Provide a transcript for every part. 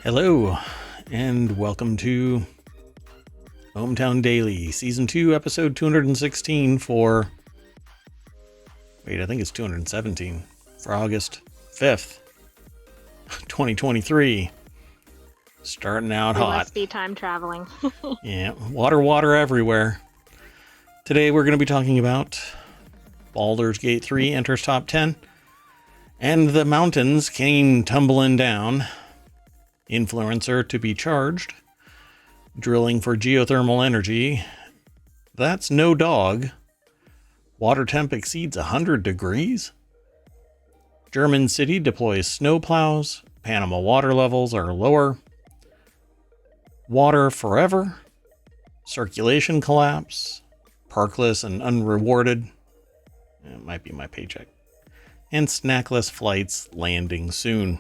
Hello, and welcome to ohmTown Daily, Season 2, Episode 216 for... Wait, I think it's 217 for August 5th, 2023. Starting out hot. Must be time traveling. Yeah, water everywhere. Today we're going to be talking about Baldur's Gate 3 enters top 10, and the mountains came tumbling down. Influencer to be charged. Drilling for geothermal energy. That's no dog. Water temp exceeds 100 degrees. German city deploys snow plows. Panama water levels are lower. Water forever. Circulation collapse. Perkless and Unrewarded. It might be my paycheck. And Snackless flights landing soon.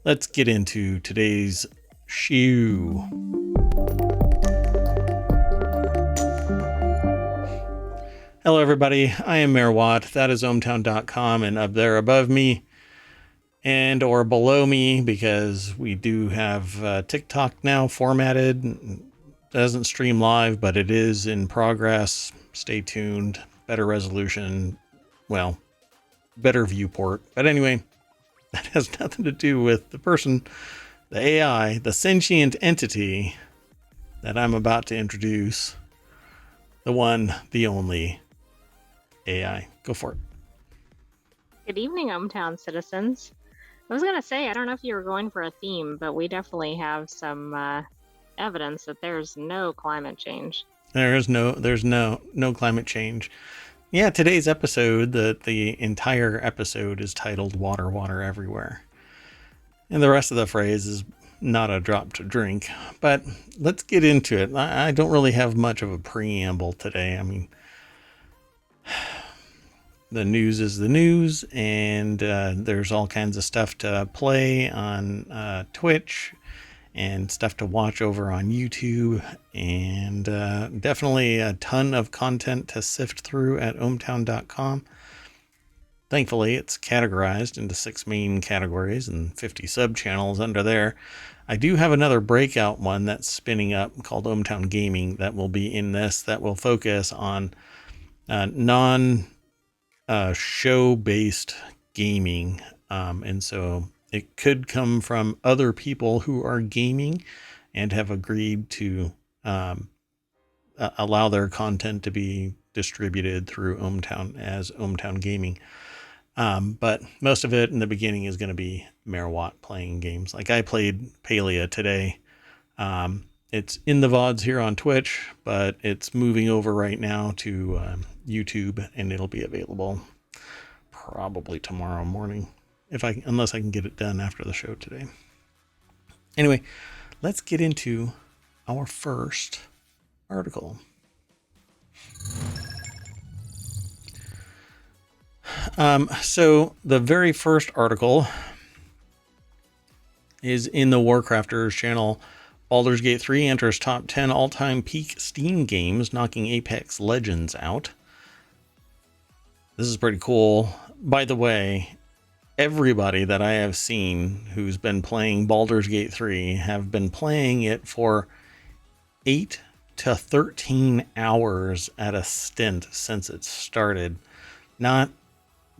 Let's get into today's shoe. Hello, everybody. I am Mayor Watt. That is ohmTown.com, and up there above me and or below me, because we do have TikTok now formatted. Doesn't stream live, but it is in progress. Stay tuned. Better resolution. Well, better viewport. But anyway, that has nothing to do with the person, the AI, the sentient entity that I'm about to introduce. The one, the only AI. Go for it. Good evening, ohmTown citizens. I was going to say, I don't know if you were going for a theme, but we definitely have some evidence that there's no climate change. There's no climate change. Yeah, today's episode, the entire episode is titled Water Everywhere. And the rest of the phrase is not a drop to drink. But let's get into it. I don't really have much of a preamble today. I mean, the news is the news, and there's all kinds of stuff to play on Twitch and stuff to watch over on YouTube, and definitely a ton of content to sift through at ohmTown.com. Thankfully, it's categorized into 6 main categories and 50 sub-channels under there. I do have another breakout one that's spinning up called ohmTown Gaming that will be in this, that will focus on non-show-based gaming, and so it could come from other people who are gaming and have agreed to allow their content to be distributed through ohmTown as ohmTown Gaming. But most of it in the beginning is going to be Mayor Watt playing games. Like I played Palia today. It's in the VODs here on Twitch, but it's moving over right now to YouTube, and it'll be available probably tomorrow morning. Unless I can get it done after the show today. Anyway, let's get into our first article. So the very first article is in the Warcrafters channel. Baldur's Gate 3 enters top 10 all-time peak Steam games, knocking Apex Legends out. This is pretty cool. By the way, everybody that I have seen who's been playing Baldur's Gate 3 have been playing it for 8 to 13 hours at a stint since it started. Not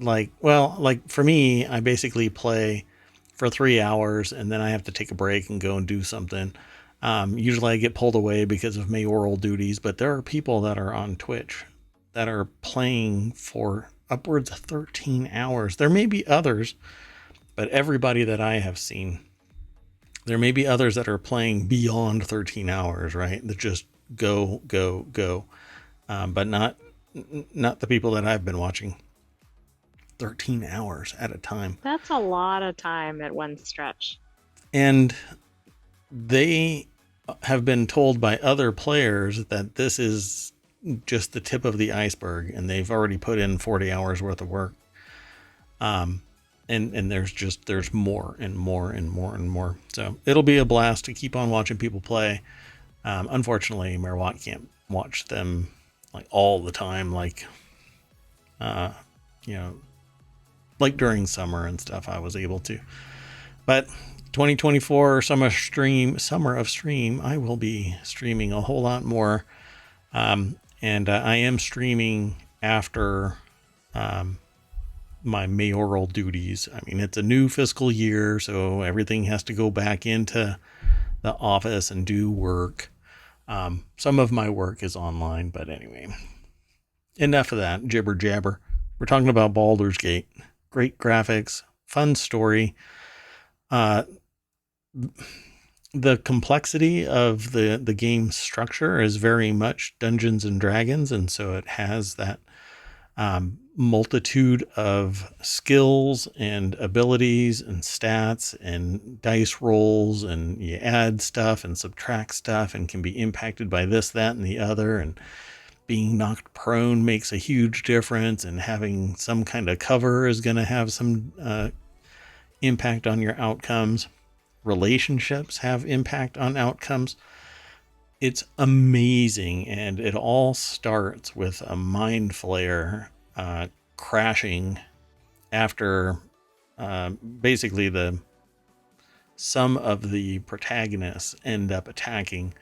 like for me, I basically play for 3 hours and then I have to take a break and go and do something. Usually I get pulled away because of mayoral duties, but there are people that are on Twitch that are playing for upwards of 13 hours. There may be others, but everybody that I have seen, there may be others that are playing beyond 13 hours, right? That just go. But not the people that I've been watching. 13 hours at a time. That's a lot of time at one stretch. And they have been told by other players that this is just the tip of the iceberg, and they've already put in 40 hours worth of work. And there's more and more. So it'll be a blast to keep on watching people play. Unfortunately, Mayor Watt can't watch them like all the time, like during summer and stuff I was able to. But 2024 summer of stream, I will be streaming a whole lot more. And I am streaming after my mayoral duties. I mean, it's a new fiscal year, so everything has to go back into the office and do work. Some of my work is online, but anyway, enough of that jibber jabber. We're talking about Baldur's Gate. Great graphics, fun story. The complexity of the game structure is very much Dungeons and Dragons, and so it has that multitude of skills and abilities and stats and dice rolls, and you add stuff and subtract stuff and can be impacted by this, that, and the other, and being knocked prone makes a huge difference, and having some kind of cover is going to have some impact on your outcomes. Relationships have impact on outcomes. It's amazing, and it all starts with a mind flare crashing after basically some of the protagonists end up attacking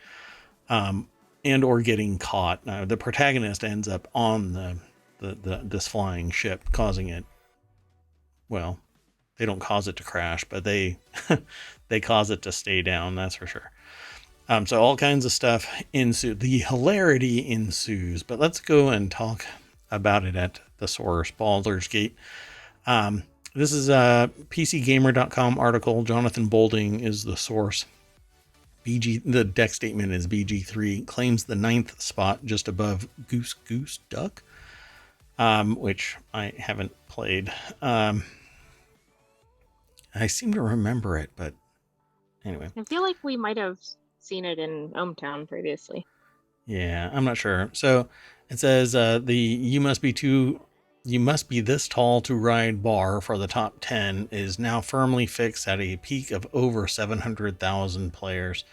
and or getting caught. The protagonist ends up on this flying ship, causing it, well, they don't cause it to crash, but they they cause it to stay down, that's for sure. So all kinds of stuff ensues. The hilarity ensues, but let's go and talk about it at the source, Baldur's Gate. This is a PCGamer.com article. Jonathan Bolding is the source. The deck statement is BG3, claims the 9th spot just above Goose Goose Duck, which I haven't played. I seem to remember it, but anyway. I feel like we might have seen it in ohmTown previously. Yeah, I'm not sure. So it says you must be this tall to ride bar for the top 10 is now firmly fixed at a peak of over 700,000 players.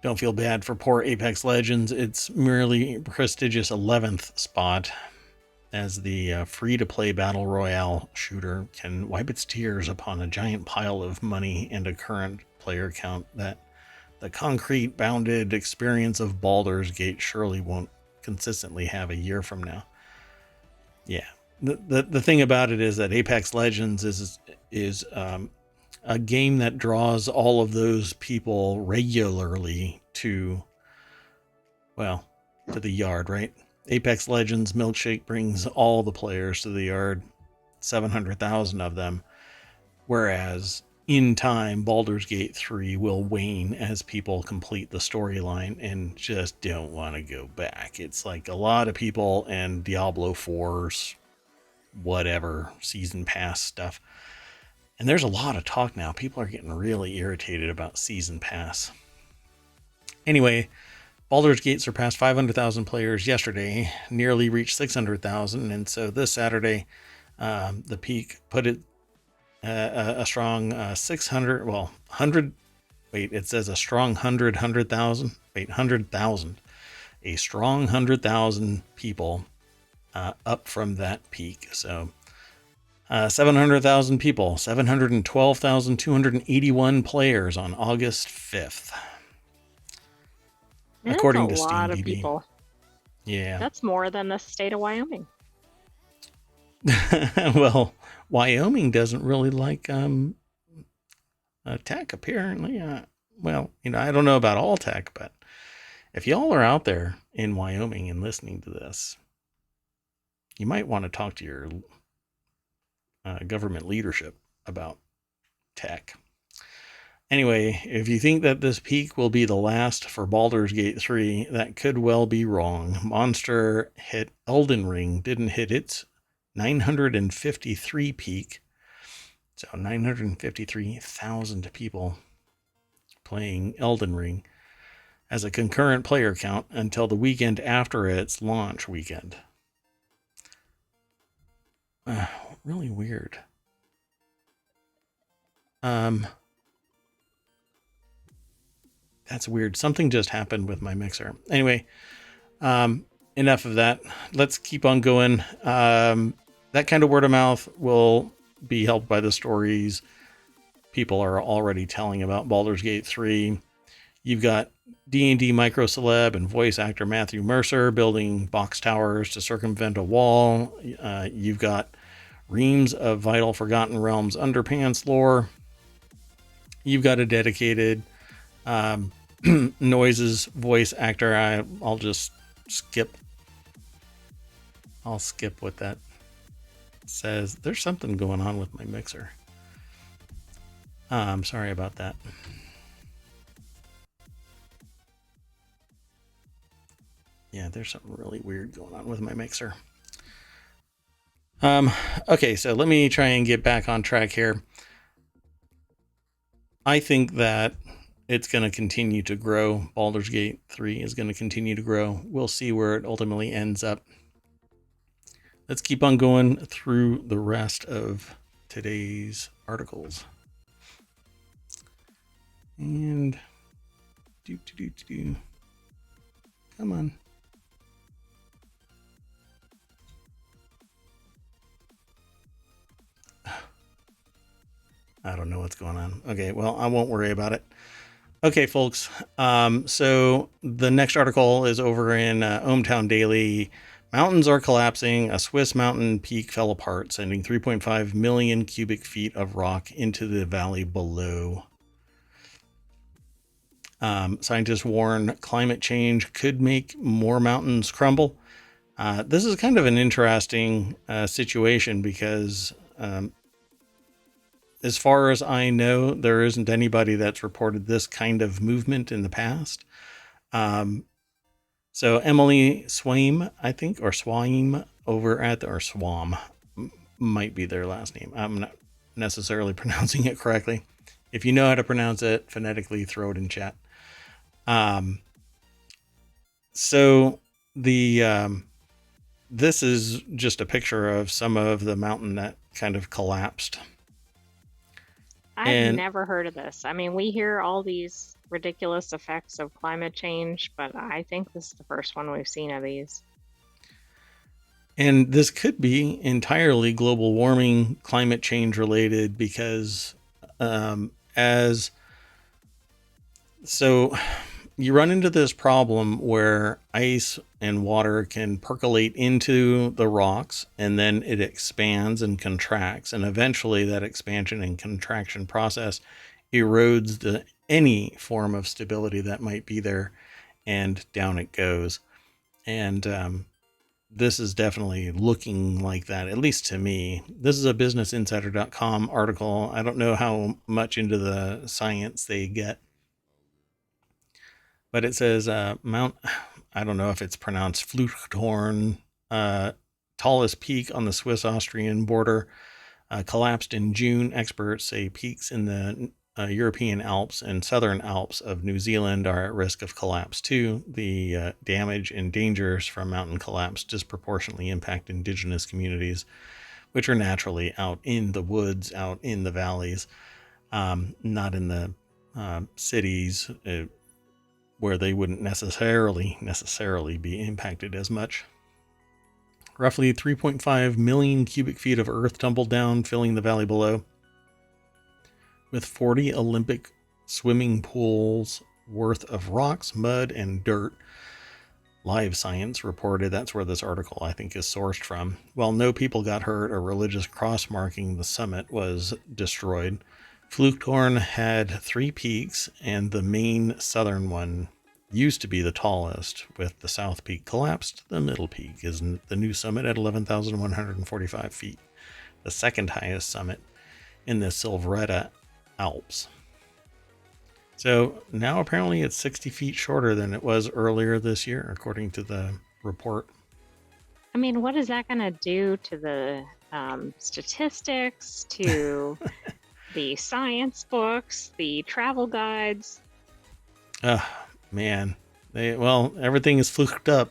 Don't feel bad for poor Apex Legends. It's merely prestigious 11th spot, as the free-to-play battle royale shooter can wipe its tears upon a giant pile of money and a current player count that the concrete bounded experience of Baldur's Gate surely won't consistently have a year from now. Yeah, the thing about it is that Apex Legends is a game that draws all of those people regularly to the yard, right? Apex Legends Milkshake brings all the players to the yard, 700,000 of them, whereas in time, Baldur's Gate 3 will wane as people complete the storyline and just don't want to go back. It's like a lot of people and Diablo 4's whatever season pass stuff. And there's a lot of talk now. People are getting really irritated about season pass. Anyway, Baldur's Gate surpassed 500,000 players yesterday, nearly reached 600,000, and so this Saturday, the peak put it a strong 600. Well, 100. Wait, it says a strong 100,000. Wait, 100,000. A strong 100,000 people up from that peak. So 700,000 people, 712,281 players on August 5th. According to Steam, a lot of SteamDB. people. Yeah. That's more than the state of Wyoming. Well, Wyoming doesn't really like tech, apparently. Well, I don't know about all tech, but if y'all are out there in Wyoming and listening to this, you might want to talk to your government leadership about tech. Anyway, if you think that this peak will be the last for Baldur's Gate 3, that could well be wrong. Monster hit Elden Ring didn't hit its 953 peak. So 953,000 people playing Elden Ring as a concurrent player count until the weekend after its launch weekend. Really weird. That's weird. Something just happened with my mixer. Anyway, enough of that. Let's keep on going. That kind of word of mouth will be helped by the stories people are already telling about Baldur's Gate 3. You've got D&D micro celeb and voice actor Matthew Mercer building box towers to circumvent a wall. You've got reams of vital Forgotten Realms underpants lore. You've got a dedicated Noises voice actor. I'll just skip. I'll skip what that says. There's something going on with my mixer. I'm sorry about that. Yeah, there's something really weird going on with my mixer. Okay, so let me try and get back on track here. I think that it's going to continue to grow. Baldur's Gate 3 is going to continue to grow. We'll see where it ultimately ends up. Let's keep on going through the rest of today's articles. And come on. I don't know what's going on. Okay, well, I won't worry about it. Okay, folks. So the next article is over in ohmTown Daily. Mountains are collapsing. A Swiss mountain peak fell apart, sending 3.5 million cubic feet of rock into the valley below. Scientists warn climate change could make more mountains crumble. This is kind of an interesting situation because as far as I know, there isn't anybody that's reported this kind of movement in the past. So Emily Swaim, I think, or Swaim over at or Swam might be their last name. I'm not necessarily pronouncing it correctly. If you know how to pronounce it phonetically, throw it in chat. So the this is just a picture of some of the mountain that kind of collapsed. I've never heard of this. I mean, we hear all these ridiculous effects of climate change, but I think this is the first one we've seen of these. And this could be entirely global warming, climate change related, because you run into this problem where ice and water can percolate into the rocks, and then it expands and contracts, and eventually that expansion and contraction process erodes any form of stability that might be there, and down it goes. And this is definitely looking like that, at least to me. This is a businessinsider.com article. I don't know how much into the science they get, but it says Mount, I don't know if it's pronounced Fluchthorn, tallest peak on the Swiss-Austrian border, collapsed in June. Experts say peaks in the European Alps and Southern Alps of New Zealand are at risk of collapse too. The damage and dangers from mountain collapse disproportionately impact indigenous communities, which are naturally out in the woods, out in the valleys, not in the cities, where they wouldn't necessarily be impacted as much. Roughly 3.5 million cubic feet of earth tumbled down, filling the valley below, with 40 Olympic swimming pools worth of rocks, mud, and dirt. Live Science reported, that's where this article I think is sourced from. While no people got hurt, a religious cross marking the summit was destroyed. Fluchthorn had 3 peaks, and the main southern one used to be the tallest. With the south peak collapsed, the middle peak is the new summit at 11,145 feet, the second highest summit in the Silvretta Alps. So now apparently it's 60 feet shorter than it was earlier this year, according to the report. I mean, what is that going to do to the statistics, to the science books, the travel guides? Man, everything is fluked up.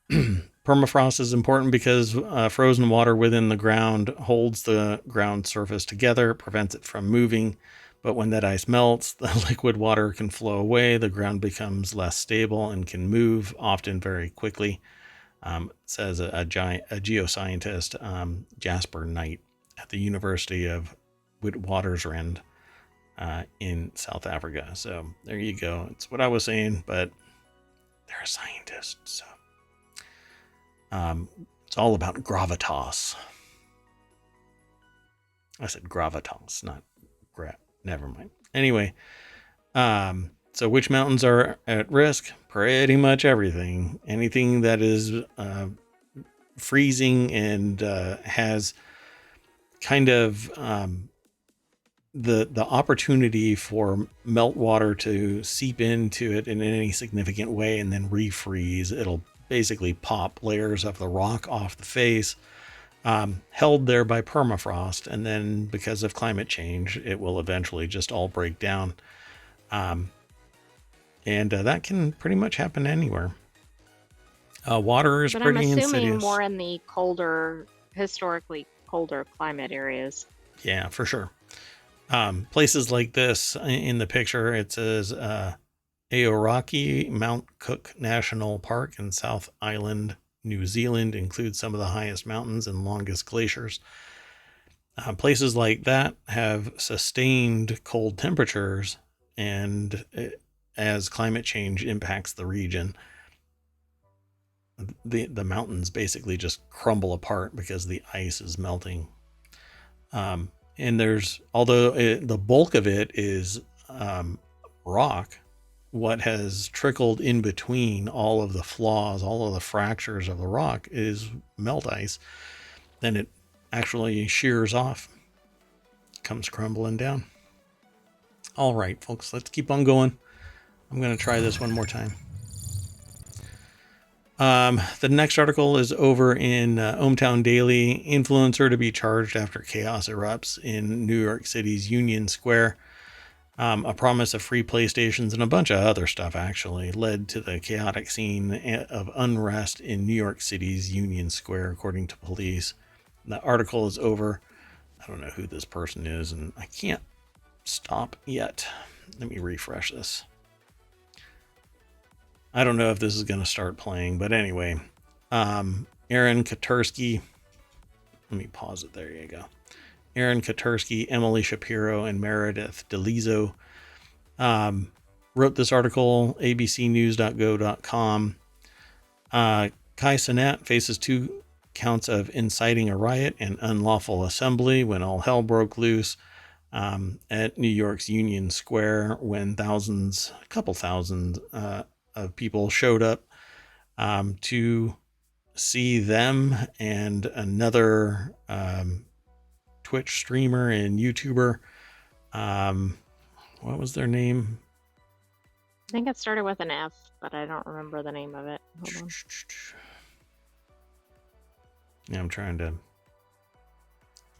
Permafrost is important because frozen water within the ground holds the ground surface together, prevents it from moving. But when that ice melts, the liquid water can flow away, the ground becomes less stable and can move, often very quickly, says a geoscientist, Jasper Knight. at the University of Witwatersrand in South Africa. So there you go. It's what I was saying, but they're a scientist, so it's all about gravitas. I said gravitas, not never mind. Anyway, so which mountains are at risk? Pretty much everything. Anything that is freezing and has kind of the opportunity for meltwater to seep into it in any significant way and then refreeze. It'll basically pop layers of the rock off the face, held there by permafrost, and then because of climate change, it will eventually just all break down. And that can pretty much happen anywhere. Water is But pretty I'm assuming insidious. more in the colder, historically colder climate areas. Yeah, for sure. Places like this in the picture, it says Aoraki Mount Cook National Park in South Island, New Zealand, includes some of the highest mountains and longest glaciers. Places like that have sustained cold temperatures, and as climate change impacts the region, the mountains basically just crumble apart because the ice is melting. And there's, although the bulk of it is rock, what has trickled in between all of the flaws, all of the fractures of the rock is melt ice. Then it actually shears off, comes crumbling down. All right, folks, let's keep on going. I'm going to try this one more time. The next article is over in ohmTown Daily. Influencer to be charged after chaos erupts in New York City's Union Square. A promise of free PlayStations and a bunch of other stuff actually led to the chaotic scene of unrest in New York City's Union Square, according to police. The article is over. I don't know who this person is, and I can't stop yet. Let me refresh this. I don't know if this is going to start playing, but anyway, Aaron Katursky. Let me pause it. There you go. Aaron Katursky, Emily Shapiro, and Meredith DeLizo wrote this article, abcnews.go.com. Kai Cenat faces 2 counts of inciting a riot and unlawful assembly when all hell broke loose at New York's Union Square when a couple thousand of people showed up to see them and another Twitch streamer and YouTuber. What was their name? I think it started with an F, but I don't remember the name of it. Hold on. Yeah, I'm trying to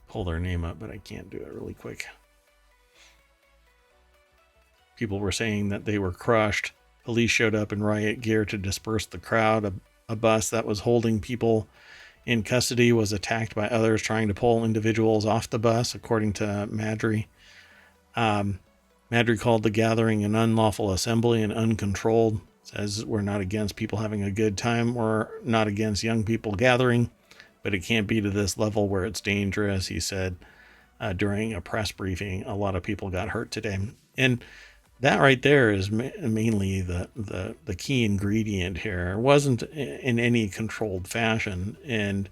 pull their name up, but I can't do it really quick. People were saying that they were crushed. Police showed up in riot gear to disperse the crowd. A bus that was holding people in custody was attacked by others trying to pull individuals off the bus, according to Madry. Madry called the gathering an unlawful assembly and uncontrolled. Says we're not against people having a good time. We're not against young people gathering, but it can't be to this level where it's dangerous, he said during a press briefing. A lot of people got hurt today. And that right there is mainly the key ingredient here. It wasn't in any controlled fashion. And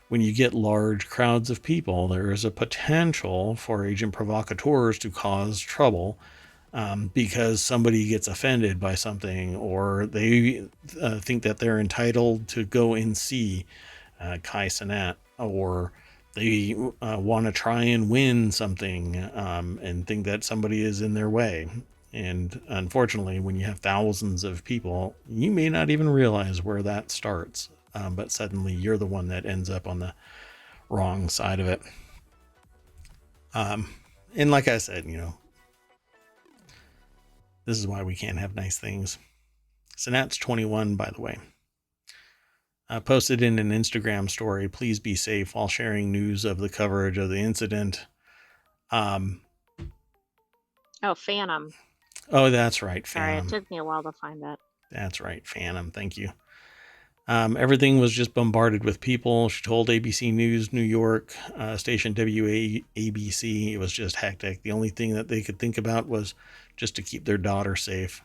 when you get large crowds of people, there is a potential for agent provocateurs to cause trouble because somebody gets offended by something, or they think that they're entitled to go and see Kai Cenat, or they want to try and win something and think that somebody is in their way. And unfortunately, when you have thousands of people, you may not even realize where that starts. But suddenly you're the one that ends up on the wrong side of it. And like I said, this is why we can't have nice things. Cenat's 21, by the way. Posted in an Instagram story, please be safe while sharing news of the coverage of the incident. Oh, Phantom. Oh, that's right, Sorry, Phantom. it took me a while to find that. That's right, Phantom. Thank you. Everything was just bombarded with people. She told ABC News New York, station WABC, it was just hectic. The only thing that they could think about was just to keep their daughter safe.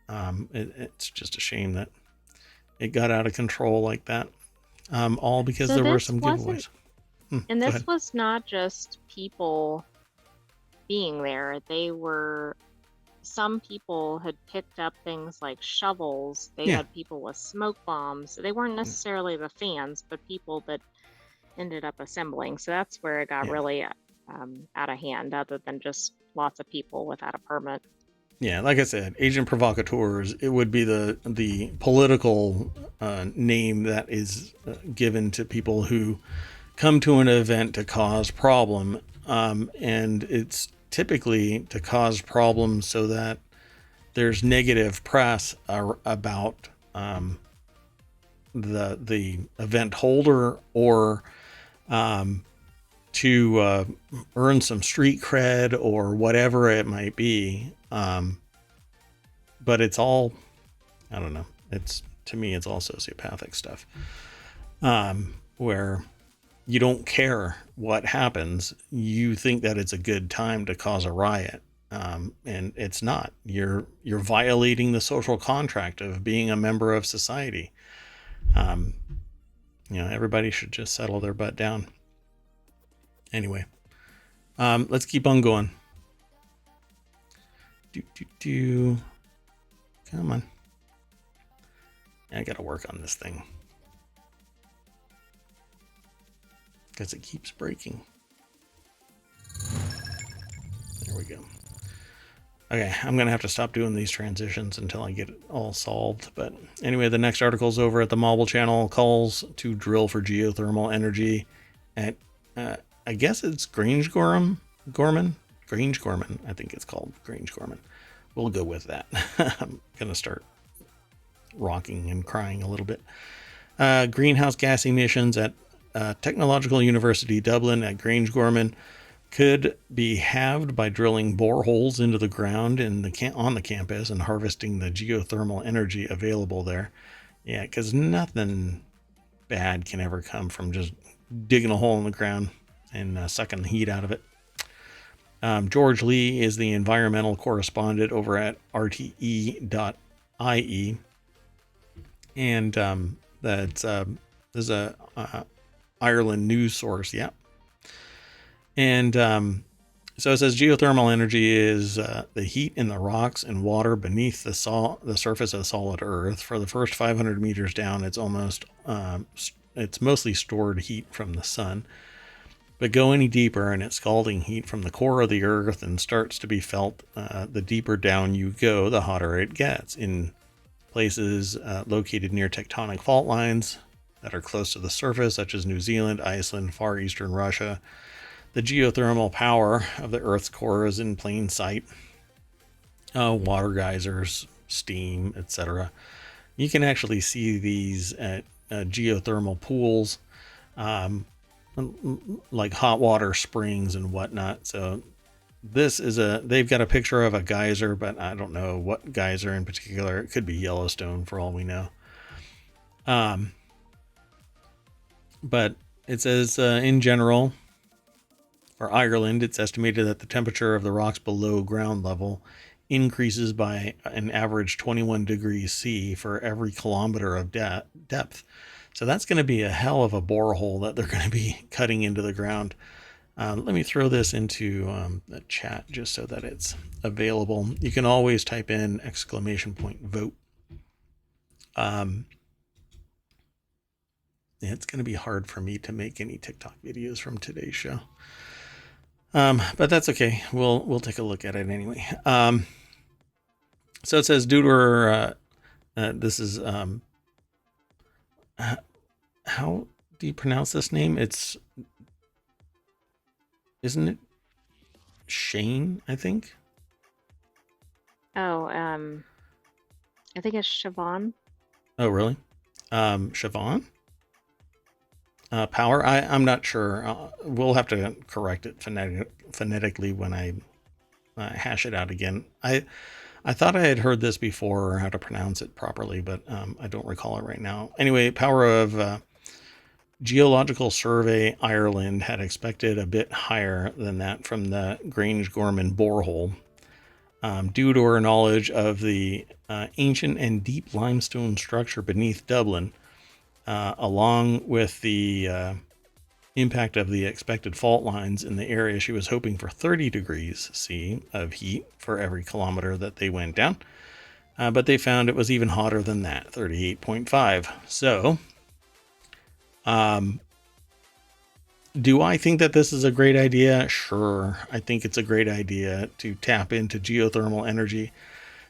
It's just a shame that it got out of control like that. All because So there were this some wasn't, giveaways. and Go this ahead. was not just people being there. Some people had picked up things like shovels. They Yeah. had people with smoke bombs. They weren't necessarily the fans, but people that ended up assembling. So that's where it got Yeah. really out of hand, other than just lots of people without a permit. Yeah, like I said, agent provocateurs. It would be the political name that is given to people who come to an event to cause problem, and it's typically to cause problems so that there's negative press about the event holder, or to earn some street cred or whatever it might be. But it's all, I don't know. It's, to me, it's all sociopathic stuff, where you don't care what happens. You think that it's a good time to cause a riot. And it's not. You're violating the social contract of being a member of society. Um, everybody should just settle their butt down. Anyway, let's keep on going. Come on. I gotta work on this thing because it keeps breaking. There we go. Okay, I'm gonna have to stop doing these transitions until I get it all solved. But anyway, the next article's over at the Mobile Channel. Calls to drill for geothermal energy at, I guess it's Grange Gorman. I think it's called Grange Gorman. We'll go with that. I'm gonna start rocking and crying a little bit. Greenhouse gas emissions at Technological University Dublin at Grange Gorman could be halved by drilling boreholes into the ground on the campus and harvesting the geothermal energy available there. Yeah, because nothing bad can ever come from just digging a hole in the ground and sucking the heat out of it. George Lee is the environmental correspondent over at RTE.ie. And that's there's a Ireland news source. Yeah. And so it says geothermal energy is the heat in the rocks and water beneath the surface of solid earth. For the first 500 meters down, it's mostly stored heat from the sun. But go any deeper and it's scalding heat from the core of the earth and starts to be felt. The deeper down you go, the hotter it gets. In places located near tectonic fault lines that are close to the surface, such as New Zealand, Iceland, far eastern Russia, the geothermal power of the Earth's core is in plain sight. Water geysers, steam, etc. You can actually see these at geothermal pools, like hot water springs and whatnot. So they've got a picture of a geyser, but I don't know what geyser in particular. It could be Yellowstone for all we know. But it says in general, for Ireland, it's estimated that the temperature of the rocks below ground level increases by an average 21 degrees C for every kilometer of depth. So that's going to be a hell of a borehole that they're going to be cutting into the ground. Let me throw this into the chat just so that it's available. You can always type in !vote. It's going to be hard for me to make any TikTok videos from today's show. But that's okay. We'll take a look at it anyway. So it says due to this is how do you pronounce this name? Isn't it Shane? I think. Oh, I think it's Siobhan. Oh, really? Siobhan? Power? I'm not sure. We'll have to correct it phonetically when I hash it out again. I thought I had heard this before, or how to pronounce it properly, but I don't recall it right now. Anyway, power of Geological Survey Ireland had expected a bit higher than that from the Grange Gorman borehole, due to her knowledge of the ancient and deep limestone structure beneath Dublin, along with the impact of the expected fault lines in the area. She was hoping for 30 degrees C of heat for every kilometer that they went down, but they found it was even hotter than that, 38.5. So, do I think that this is a great idea? Sure. I think it's a great idea to tap into geothermal energy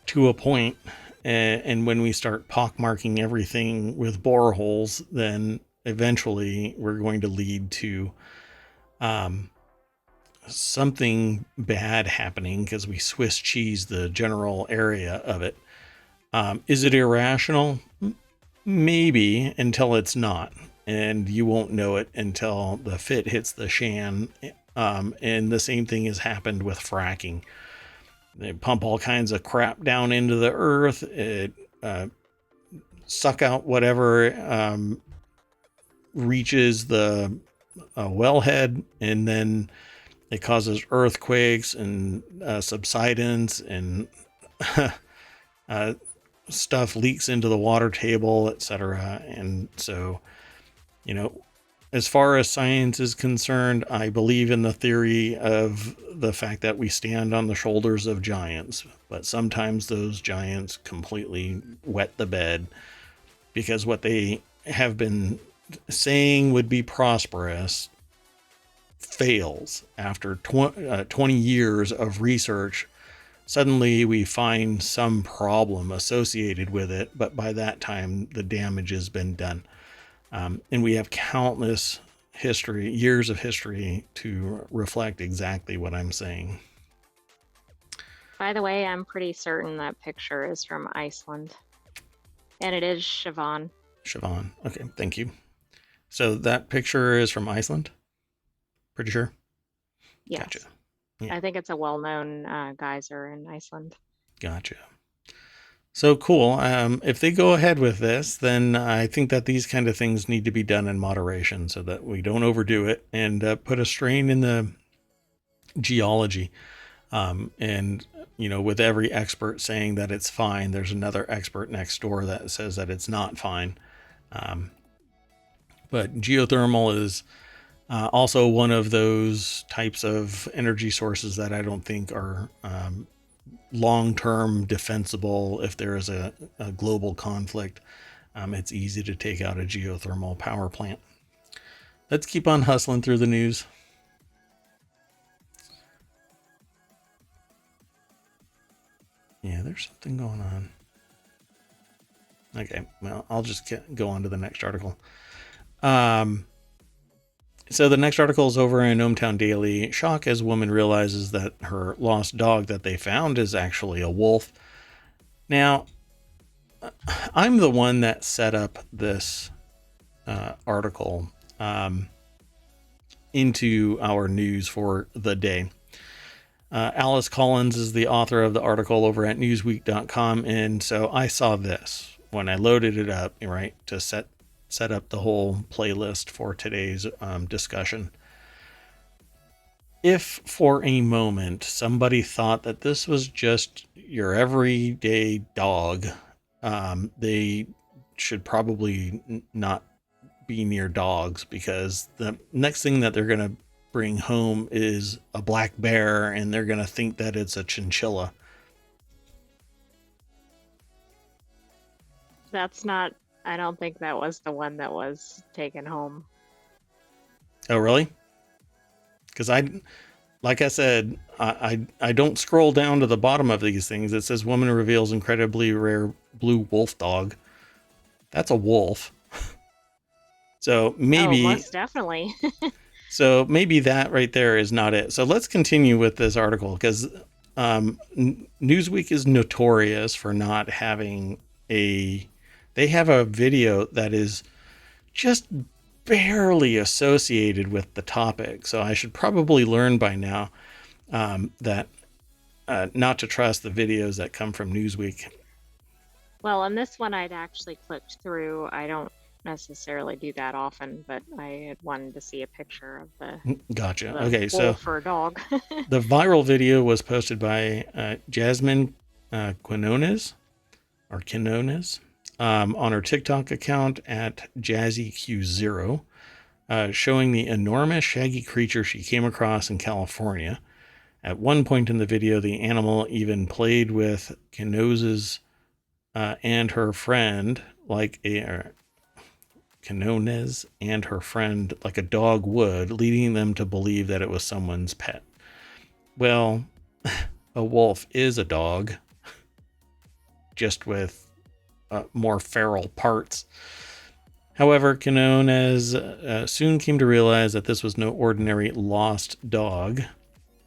to a point. And when we start pockmarking everything with boreholes, then eventually we're going to lead to something bad happening because we Swiss cheese the general area of it. Is it irrational? Maybe, until it's not. And you won't know it until the fit hits the shan. And the same thing has happened with fracking. They pump all kinds of crap down into the earth. It suck out whatever reaches the wellhead, and then it causes earthquakes and subsidence, and stuff leaks into the water table, etc. And so, as far as science is concerned, I believe in the theory of the fact that we stand on the shoulders of giants, but sometimes those giants completely wet the bed, because what they have been saying would be prosperous fails. After 20 years of research, suddenly we find some problem associated with it, but by that time the damage has been done. And we have countless years of history to reflect exactly what I'm saying. By the way, I'm pretty certain that picture is from Iceland. And it is Siobhan. Siobhan. Okay, thank you. So that picture is from Iceland? Pretty sure? Yes. Gotcha. Yeah. I think it's a well-known geyser in Iceland. Gotcha. So cool. If they go ahead with this, then I think that these kind of things need to be done in moderation so that we don't overdo it and put a strain in the geology. And, with every expert saying that it's fine, there's another expert next door that says that it's not fine. But geothermal is also one of those types of energy sources that I don't think are long-term defensible. If there is a global conflict, it's easy to take out a geothermal power plant. Let's keep on hustling through the news. Yeah, there's something going on. Okay, well, I'll just go on to the next article. So the next article is over in ohmTown Daily. Shock as woman realizes that her lost dog that they found is actually a wolf. Now, I'm the one that set up this article into our news for the day. Alice Collins is the author of the article over at newsweek.com. And so I saw this when I loaded it up, right, to set up the whole playlist for today's discussion. If for a moment somebody thought that this was just your everyday dog, they should probably not be near dogs, because the next thing that they're going to bring home is a black bear, and they're going to think that it's a chinchilla. I don't think that was the one that was taken home. Oh, really? Because like I said, I don't scroll down to the bottom of these things. It says woman reveals incredibly rare blue wolf dog. That's a wolf. So maybe. Oh, most definitely. So maybe that right there is not it. So let's continue with this article, because Newsweek is notorious for not having they have a video that is just barely associated with the topic. So I should probably learn by now that not to trust the videos that come from Newsweek. Well, on this one, I'd actually clicked through. I don't necessarily do that often, but I had wanted to see a picture of Gotcha. the Okay, so wolf or dog. the viral video was posted by Jasmine Quinones on her TikTok account at JazzyQ0, showing the enormous shaggy creature she came across in California. At one point in the video, the animal even played with Quinones and her friend Quinones and her friend like a dog would, leading them to believe that it was someone's pet. Well, a wolf is a dog, just with more feral parts. However, Quinones soon came to realize that this was no ordinary lost dog,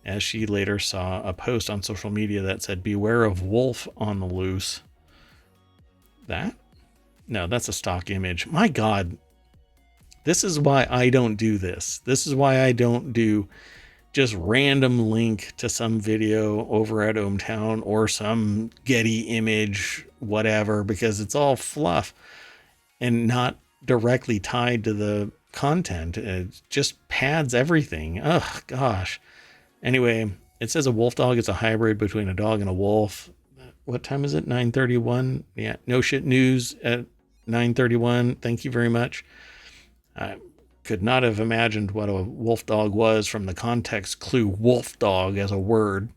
as she later saw a post on social media that said, "Beware of wolf on the loose." That? No, that's a stock image. My God. This is why I don't do this. This is why I don't do just random link to some video over at ohmTown or some Getty image, whatever, because it's all fluff and not directly tied to the content. It just pads everything. Oh, gosh. Anyway, it says a wolf dog is a hybrid between a dog and a wolf. What time is it? 9:31. Yeah, no shit news at 9:31. Thank you very much. I could not have imagined what a wolf dog was from the context clue wolf dog as a word.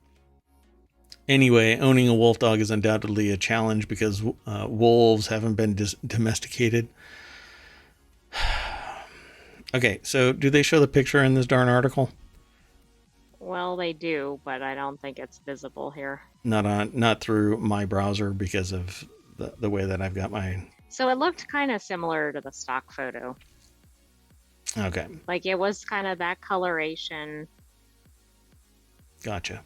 Anyway, owning a wolf dog is undoubtedly a challenge because wolves haven't been domesticated. Okay, so do they show the picture in this darn article? Well, they do, but I don't think it's visible here. Not through my browser because of the way that I've got my... So it looked kind of similar to the stock photo. Okay. Like it was kind of that coloration. Gotcha.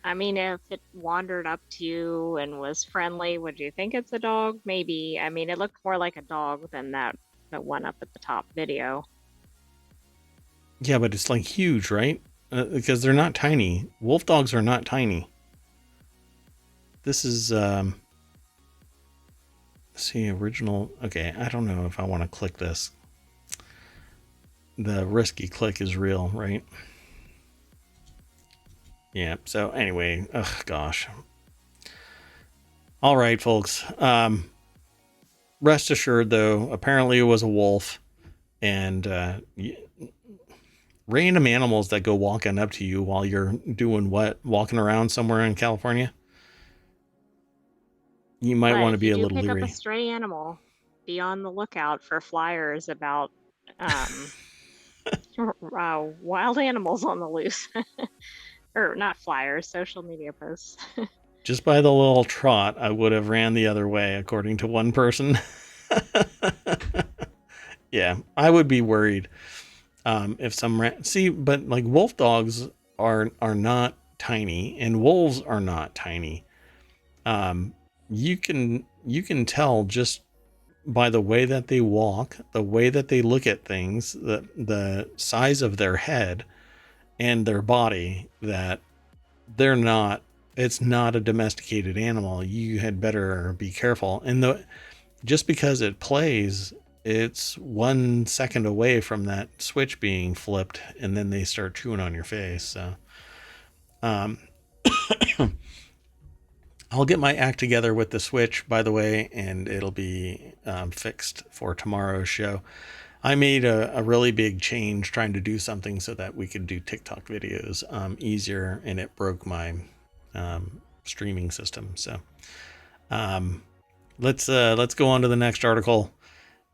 I mean, if it wandered up to you and was friendly, would you think it's a dog? Maybe. I mean, it looked more like a dog than that one up at the top video. Yeah, but it's like huge, right? Because they're not tiny. Wolf dogs are not tiny. This is, let's see, original. Okay, I don't know if I want to click this. The risky click is real, right? Yeah, so anyway, gosh. All right, folks. Rest assured, though, apparently it was a wolf. And random animals that go walking up to you while you're doing what? Walking around somewhere in California? You might want to be a little leery. If you pick up a stray animal, be on the lookout for flyers about wild animals on the loose. Or not flyers, social media posts. Just by the little trot, I would have ran the other way, according to one person. Yeah, I would be worried if some see, but like wolf dogs are not tiny, and wolves are not tiny. You can tell just by the way that they walk, the way that they look at things, the size of their head and their body, that it's not a domesticated animal. You had better be careful. And just because it plays, it's 1 second away from that switch being flipped, and then they start chewing on your face. So, I'll get my act together with the switch, by the way, and it'll be fixed for tomorrow's show. I made a really big change trying to do something so that we could do TikTok videos easier, and it broke my streaming system. So let's go on to the next article.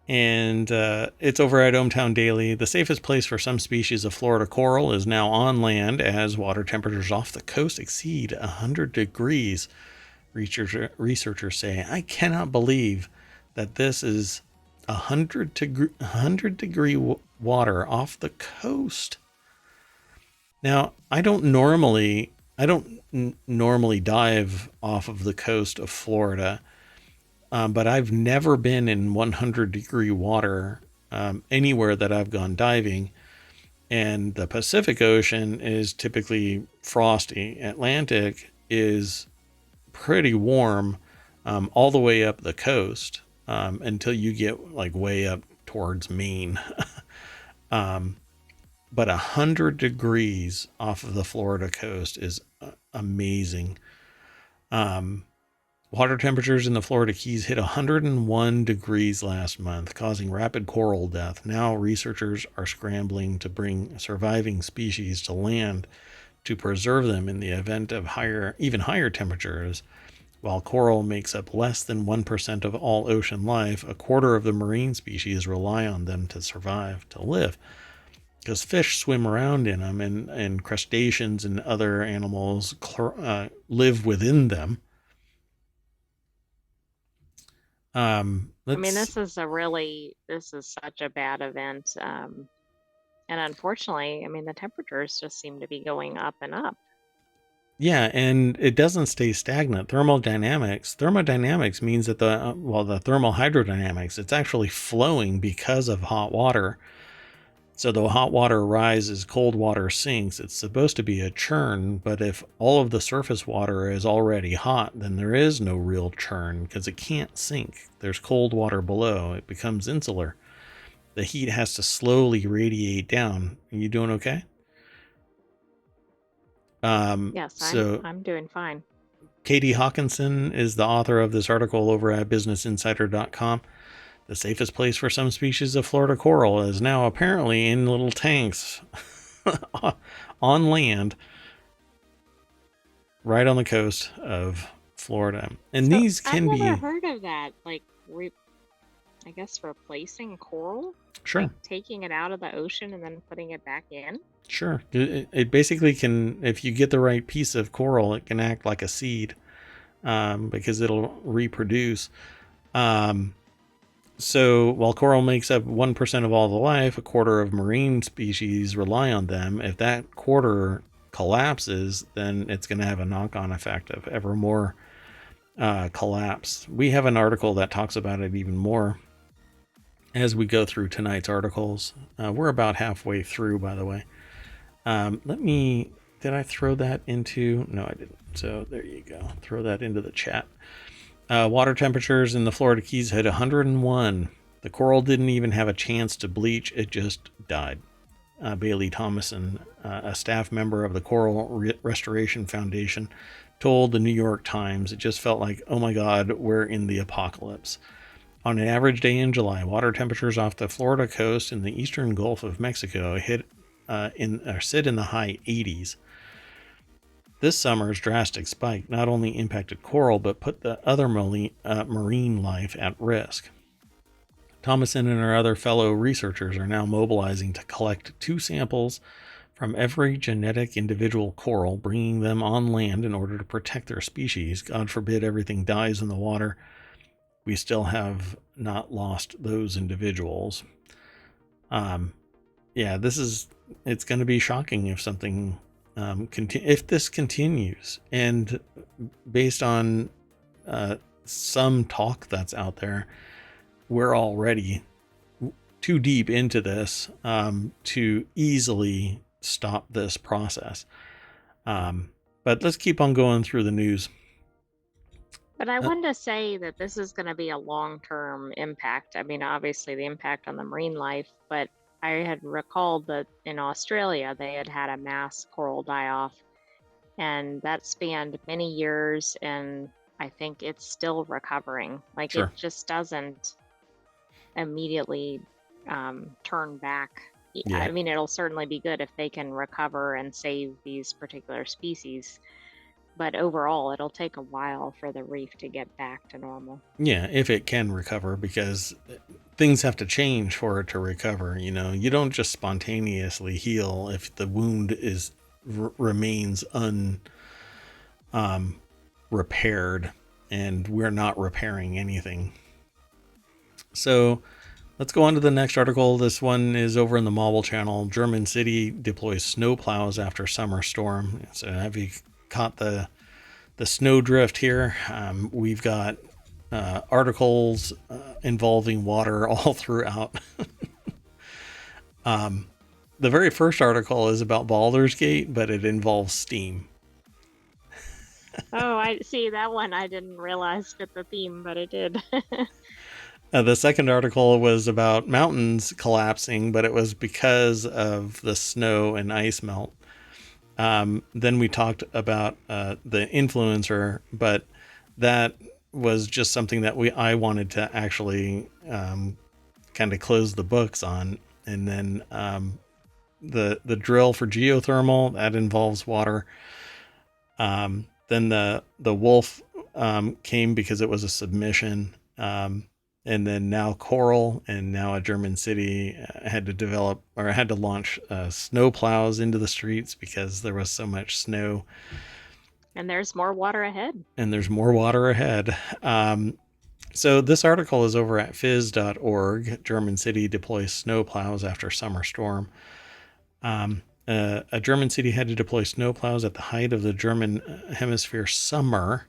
And it's over at ohmTown Daily. The safest place for some species of Florida coral is now on land as water temperatures off the coast exceed 100 degrees. Researchers say, I cannot believe that this is 100 degree water off the coast. Now, I don't normally dive off of the coast of Florida. But I've never been in 100 degree water anywhere that I've gone diving. And the Pacific Ocean is typically frosty. Atlantic is pretty warm all the way up the coast until you get like way up towards Maine. But 100 degrees off of the Florida coast is amazing. Water temperatures in the Florida Keys hit 101 degrees last month, causing rapid coral death. Now researchers are scrambling to bring surviving species to land to preserve them in the event of even higher temperatures. While coral makes up less than 1% of all ocean life, a quarter of the marine species rely on them to survive, to live. Because fish swim around in them, and crustaceans and other animals live within them. I mean, this is such a bad event. And unfortunately, I mean, the temperatures just seem to be going up and up. Yeah, and it doesn't stay stagnant. Thermodynamics means that the thermal hydrodynamics, it's actually flowing because of hot water. So the hot water rises, cold water sinks. It's supposed to be a churn, but if all of the surface water is already hot, then there is no real churn because it can't sink. There's cold water below. It becomes insular. The heat has to slowly radiate down. Are you doing okay? Yes, So I'm doing fine. Katie Hawkinson is the author of this article over at businessinsider.com. The safest place for some species of Florida coral is now apparently in little tanks on land right on the coast of Florida. And So these I've can never be, heard of that. Like, I guess replacing coral, sure, like taking it out of the ocean and then putting it back in. sure. It basically can, if you get the right piece of coral, it can act like a seed because it'll reproduce. So while coral makes up 1% of all the life, a quarter of marine species rely on them. If that quarter collapses, then it's going to have a knock-on effect of ever more collapse. We have an article that talks about it even more as we go through tonight's articles. We're about halfway through, by the way. Did I throw that into? No, I didn't. So there you go. Throw that into the chat. Water temperatures in the Florida Keys hit 101. The coral didn't even have a chance to bleach. It just died. Bailey Thomason, a staff member of the Coral Restoration Foundation, told the New York Times, it just felt like, oh my God, we're in the apocalypse. On an average day in July, water temperatures off the Florida coast and the eastern Gulf of Mexico sit in the high 80s. This summer's drastic spike not only impacted coral, but put the other marine life at risk. Thomason and her other fellow researchers are now mobilizing to collect 2 samples from every genetic individual coral, bringing them on land in order to protect their species. God forbid everything dies in the water. We still have not lost those individuals. It's going to be shocking if something if this continues, and based on some talk that's out there, we're already too deep into this to easily stop this process. But let's keep on going through the news. But I wanted to say that this is going to be a long-term impact. I mean, obviously the impact on the marine life, but I had recalled that in Australia they had a mass coral die-off, and that spanned many years, and I think it's still recovering. Like, Sure. it just doesn't immediately turn back. Yeah. I mean, it'll certainly be good if they can recover and save these particular species, but overall it'll take a while for the reef to get back to normal. Yeah, if it can recover, because things have to change for it to recover. You know, you don't just spontaneously heal if the wound remains repaired, and we're not repairing anything. So let's go on to the next article. This one is over in the Mobile Channel. German city deploys snow plows after summer storm. So have you caught the snowdrift here? We've got articles involving water all throughout. The very first article is about Baldur's Gate, but it involves steam. Oh, I see that one. I didn't realize fit the theme, but it did. The second article was about mountains collapsing, but it was because of the snow and ice melt. Then we talked about the influencer, but that was just something that I wanted to actually kind of close the books on. And then the drill for geothermal that involves water. Then the wolf came because it was a submission. And then now Coral and now a German city had to develop or had to launch snow plows into the streets because there was so much snow. And there's more water ahead. And there's more water ahead. So this article is over at phys.org. German city deploys snow plows after summer storm. A German city had to deploy snow plows at the height of the German hemisphere summer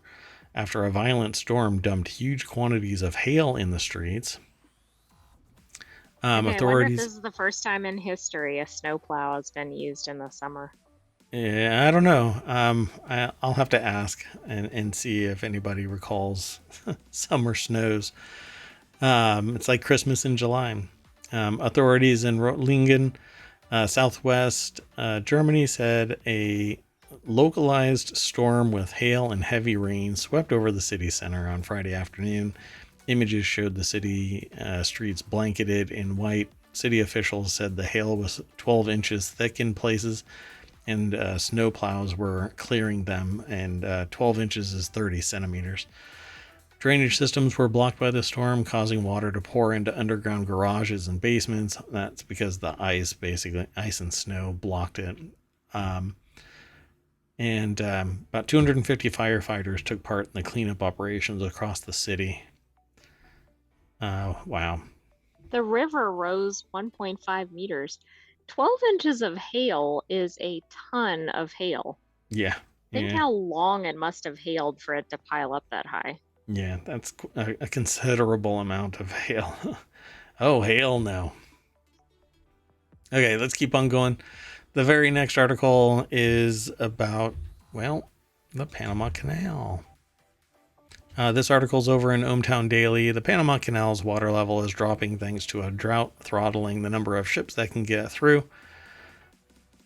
after a violent storm dumped huge quantities of hail in the streets. Okay, I wonder if Authorities... this is the first time in history a snowplow has been used in the summer. Yeah, I don't know. I'll have to ask and see if anybody recalls summer snows. It's like Christmas in July. Authorities in Reutlingen, southwest Germany, said a localized storm with hail and heavy rain swept over the city center on Friday afternoon. Images showed the city streets blanketed in white. City officials said the hail was 12 inches thick in places, and snow plows were clearing them, and 12 inches is 30 centimeters. Drainage systems were blocked by the storm, causing water to pour into underground garages and basements. That's because the ice and snow blocked it. And about 250 firefighters took part in the cleanup operations across the city. Wow. The river rose 1.5 meters. 12 inches of hail is a ton of hail. Yeah. Think how long it must have hailed for it to pile up that high. Yeah, that's a considerable amount of hail. Oh, hail no. Okay, let's keep on going. The very next article is about, well, the Panama Canal. This article's over in ohmTown Daily. The Panama Canal's water level is dropping thanks to a drought throttling the number of ships that can get through.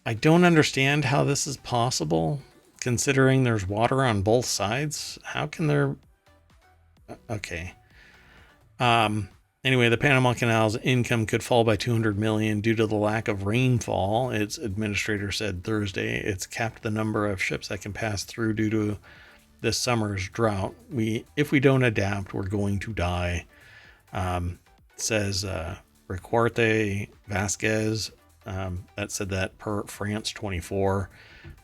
I don't understand how this is possible, considering there's water on both sides. How can there... Okay. Anyway, the Panama Canal's income could fall by $200 million due to the lack of rainfall. Its administrator said Thursday it's capped the number of ships that can pass through due to this summer's drought. If we don't adapt, we're going to die, says Riquarte Vasquez. That said that per France 24.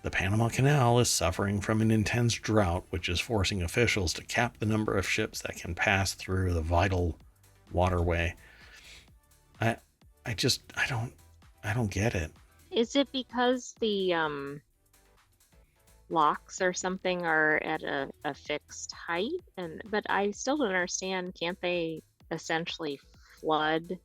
The Panama Canal is suffering from an intense drought, which is forcing officials to cap the number of ships that can pass through the vital waterway. I don't get it. Is it because the locks or something are at a fixed height? But I still don't understand. Can't they essentially flood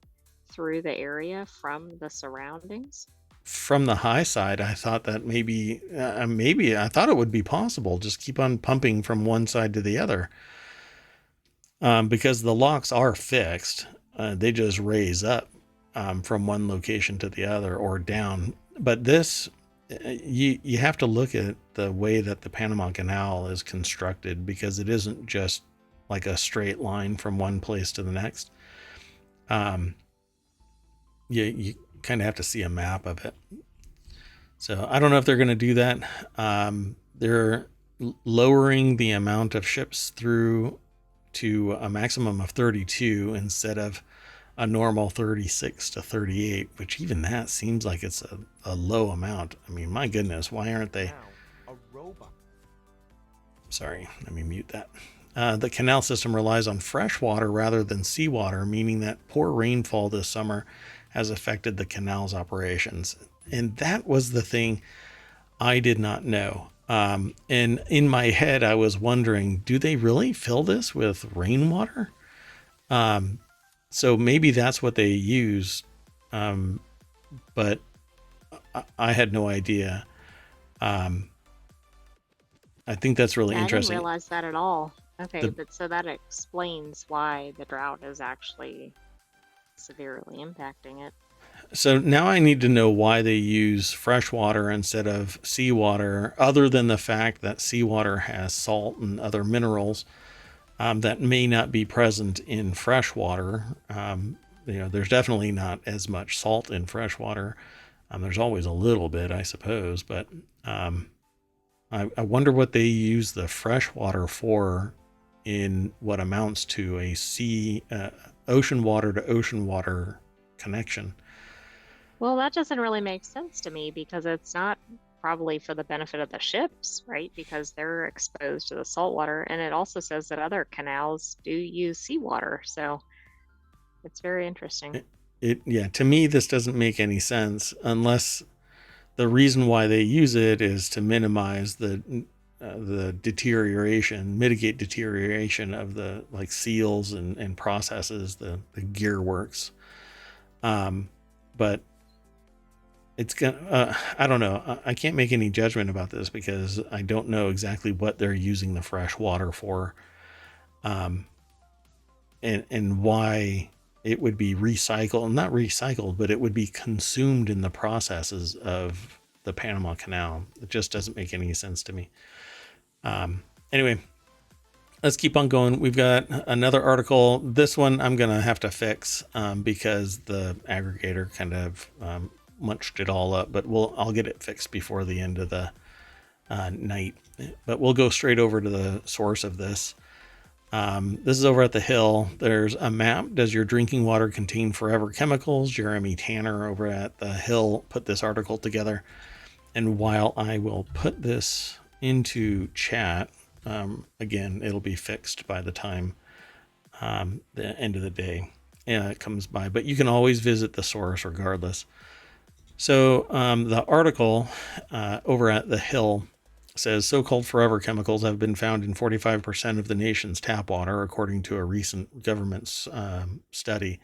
through the area from the surroundings? From the high side, I thought that maybe I thought it would be possible. Just keep on pumping from one side to the other. Because the locks are fixed. They just raise up from one location to the other or down. But this, you have to look at the way that the Panama Canal is constructed, because it isn't just like a straight line from one place to the next. You kind of have to see a map of it. So I don't know if they're going to do that. They're lowering the amount of ships through to a maximum of 32 instead of a normal 36 to 38, which even that seems like it's a low amount. I mean, my goodness, why aren't they? A robot. Sorry, let me mute that. The canal system relies on fresh water rather than seawater, meaning that poor rainfall this summer has affected the canal's operations. And that was the thing I did not know. And in my head, I was wondering, do they really fill this with rainwater? So maybe that's what they use. But I had no idea. Um, I think that's really Yeah, I didn't interesting. realize that at all. Okay, The but so that explains why the drought is actually severely impacting it. So now I need to know why they use fresh water instead of seawater, other than the fact that seawater has salt and other minerals that may not be present in fresh water. There's definitely not as much salt in fresh water. There's always a little bit, I suppose, but um, I wonder what they use the fresh water for in what amounts to a ocean water to ocean water connection. Well, that doesn't really make sense to me because it's not probably for the benefit of the ships, right? Because they're exposed to the salt water. And it also says that other canals do use seawater. So it's very interesting. Yeah, to me, this doesn't make any sense unless the reason why they use it is to minimize the deterioration, mitigate deterioration of the like seals and processes, the gear works. But it's gonna, I don't know. I can't make any judgment about this because I don't know exactly what they're using the fresh water for. Um, and why it would be recycled, not recycled, but it would be consumed in the processes of the Panama Canal. It just doesn't make any sense to me. Anyway, let's keep on going. We've got another article. This one I'm going to have to fix because the aggregator kind of munched it all up, but I'll get it fixed before the end of the night. But we'll go straight over to the source of this. This is over at the Hill. There's a map. Does your drinking water contain forever chemicals? Jeremy Tanner over at the Hill put this article together. And while I will put this into chat, again, it'll be fixed by the time the end of the day it comes by. But you can always visit the source regardless. So the article over at the Hill says so-called forever chemicals have been found in 45% of the nation's tap water, according to a recent government study.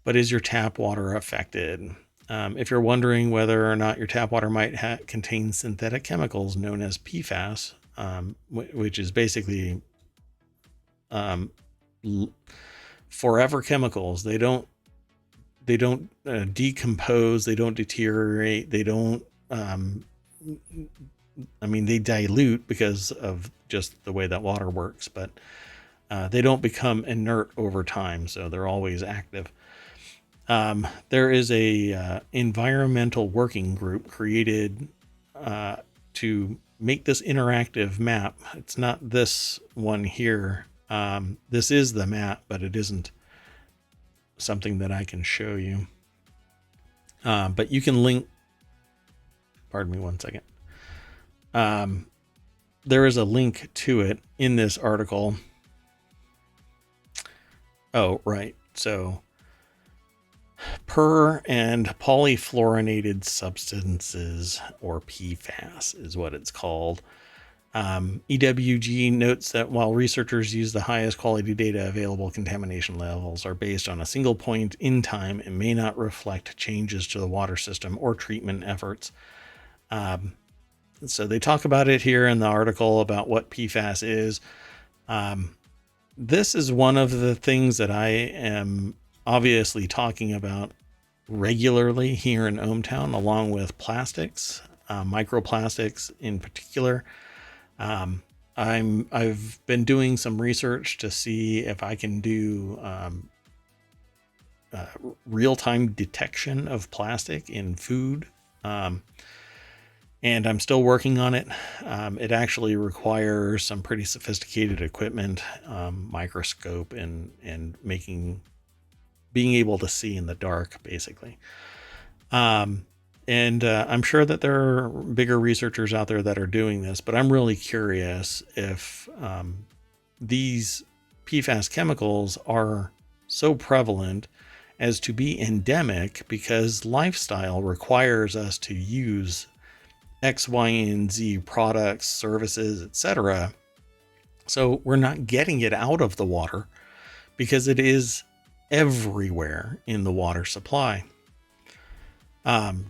But is your tap water affected? If you're wondering whether or not your tap water might contain synthetic chemicals known as PFAS, which is basically forever chemicals, they don't decompose, they don't deteriorate, they don't they dilute because of just the way that water works, but they don't become inert over time, so they're always active. There is a environmental working group created to make this interactive map. It's not this one here. This is the map, but it isn't something that I can show you. But you can link. Pardon me one second. There is a link to it in this article. Oh, right. So per and polyfluorinated substances, or PFAS is what it's called. EWG notes that while researchers use the highest quality data available, contamination levels are based on a single point in time and may not reflect changes to the water system or treatment efforts. So they talk about it here in the article about what PFAS is. This is one of the things that I am obviously talking about regularly here in ohmTown, along with plastics, microplastics in particular. I've been doing some research to see if I can do real-time detection of plastic in food. And I'm still working on it. It actually requires some pretty sophisticated equipment, microscope, and being able to see in the dark, basically. And I'm sure that there are bigger researchers out there that are doing this, but I'm really curious if these PFAS chemicals are so prevalent as to be endemic because lifestyle requires us to use X, Y, and Z products, services, etc. So we're not getting it out of the water because it is everywhere in the water supply.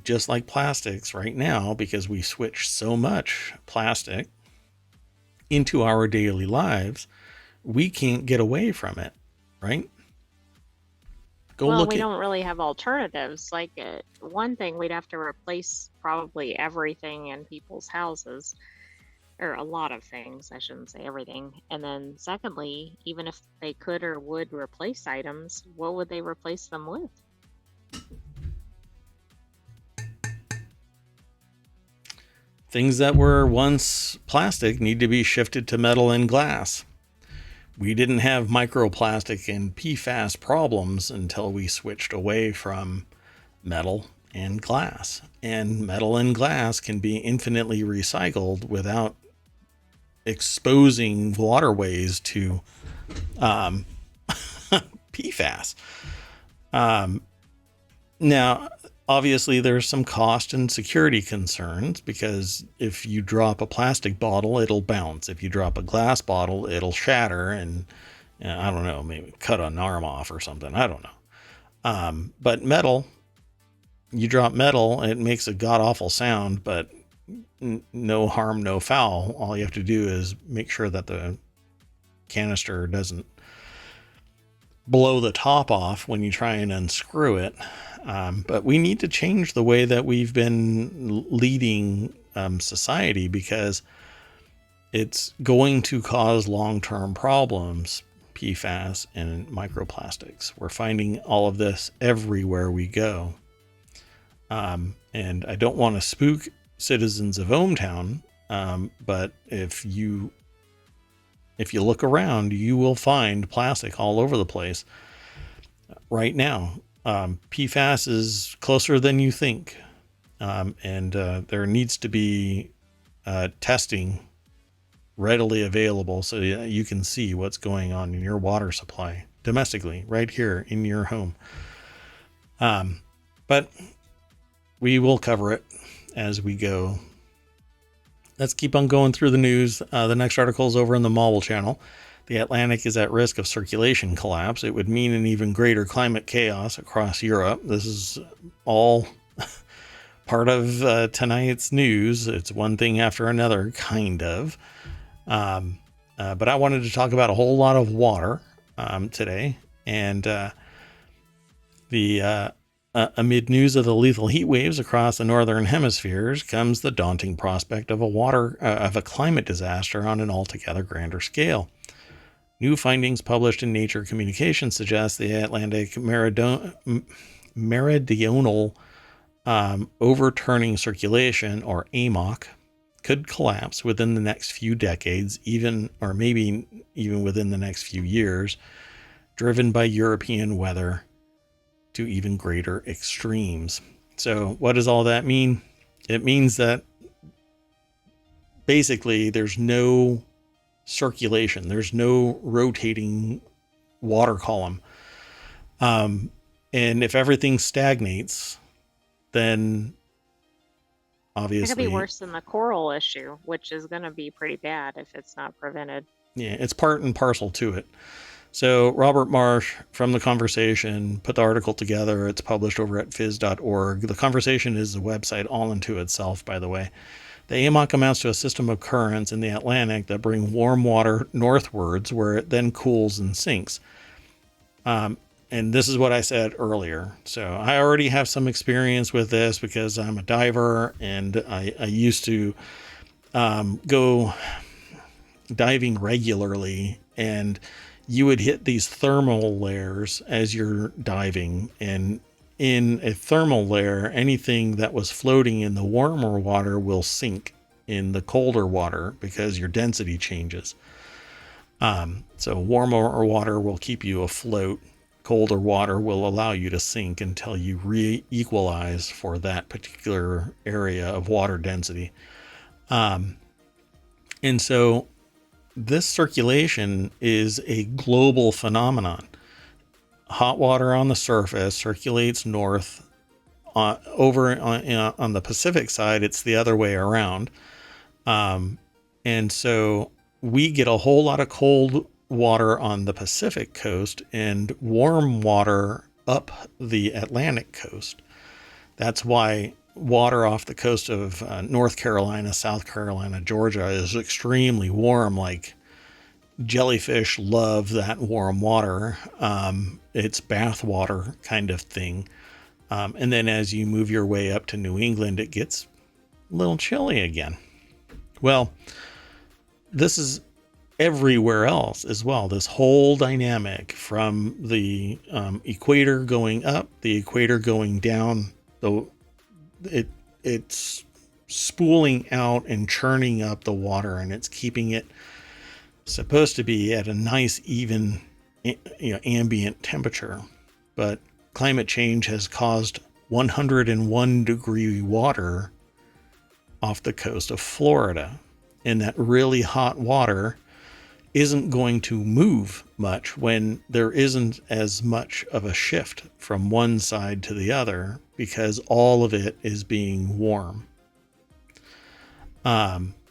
Just like plastics right now, because we switch so much plastic into our daily lives, we can't get away from it, right? Go Well, look we at, don't really have alternatives. Like, one thing, we'd have to replace probably everything in people's houses, or a lot of things, I shouldn't say everything. And then, secondly, even if they could or would replace items, what would they replace them with? things that were once plastic need to be shifted to metal and glass. We didn't have microplastic and PFAS problems until we switched away from metal and glass. And metal and glass can be infinitely recycled without exposing waterways to PFAS. Now, obviously, there's some cost and security concerns because if you drop a plastic bottle, it'll bounce. If you drop a glass bottle, it'll shatter and I don't know, maybe cut an arm off or something. I don't know. But metal, you drop metal, it makes a god awful sound, but no harm, no foul. All you have to do is make sure that the canister doesn't blow the top off when you try and unscrew it. But we need to change the way that we've been leading society, because it's going to cause long-term problems. PFAS and microplastics. We're finding all of this everywhere we go. And I don't want to spook citizens of ohmTown, but if you look around, you will find plastic all over the place right now. PFAS is closer than you think. And there needs to be testing readily available so you can see what's going on in your water supply domestically, right here in your home. But we will cover it as we go. Let's keep on going through the news. The next article is over in the Mobile channel. The Atlantic is at risk of circulation collapse. It would mean an even greater climate chaos across Europe. This is all part of tonight's news. It's one thing after another, kind of. But I wanted to talk about a whole lot of water today. And amid news of the lethal heat waves across the northern hemispheres comes the daunting prospect of a climate disaster on an altogether grander scale. New findings published in Nature Communications suggest the Atlantic meridional overturning circulation, or AMOC, could collapse within the next few decades, or maybe even within the next few years, driven by European weather to even greater extremes. So what does all that mean? It means that basically there's no circulation. There's no rotating water column. And if everything stagnates, then obviously It could be worse than the coral issue, which is going to be pretty bad if it's not prevented. Yeah, it's part and parcel to it. So Robert Marsh from The Conversation put the article together. It's published over at phys.org. The Conversation is a website all into itself, by the way. The AMOC amounts to a system of currents in the Atlantic that bring warm water northwards, where it then cools and sinks. And this is what I said earlier. So I already have some experience with this because I'm a diver, and I used to go diving regularly, and you would hit these thermal layers as you're diving. And in a thermal layer, anything that was floating in the warmer water will sink in the colder water because your density changes. So warmer water will keep you afloat. Colder water will allow you to sink until you re-equalize for that particular area of water density. And so this circulation is a global phenomenon. Hot water on the surface circulates north. Over on the Pacific side, it's the other way around. And so we get a whole lot of cold water on the Pacific coast and warm water up the Atlantic coast. That's why water off the coast of North Carolina, South Carolina, Georgia is extremely warm. Like jellyfish love that warm water. It's bath water kind of thing. And then as you move your way up to New England, it gets a little chilly again. Well, this is everywhere else as well. This whole dynamic from the equator going up, the equator going down, it's spooling out and churning up the water, and it's keeping it supposed to be at a nice even ambient temperature. But climate change has caused 101 degree water off the coast of Florida, and that really hot water isn't going to move much when there isn't as much of a shift from one side to the other, because all of it is being warm.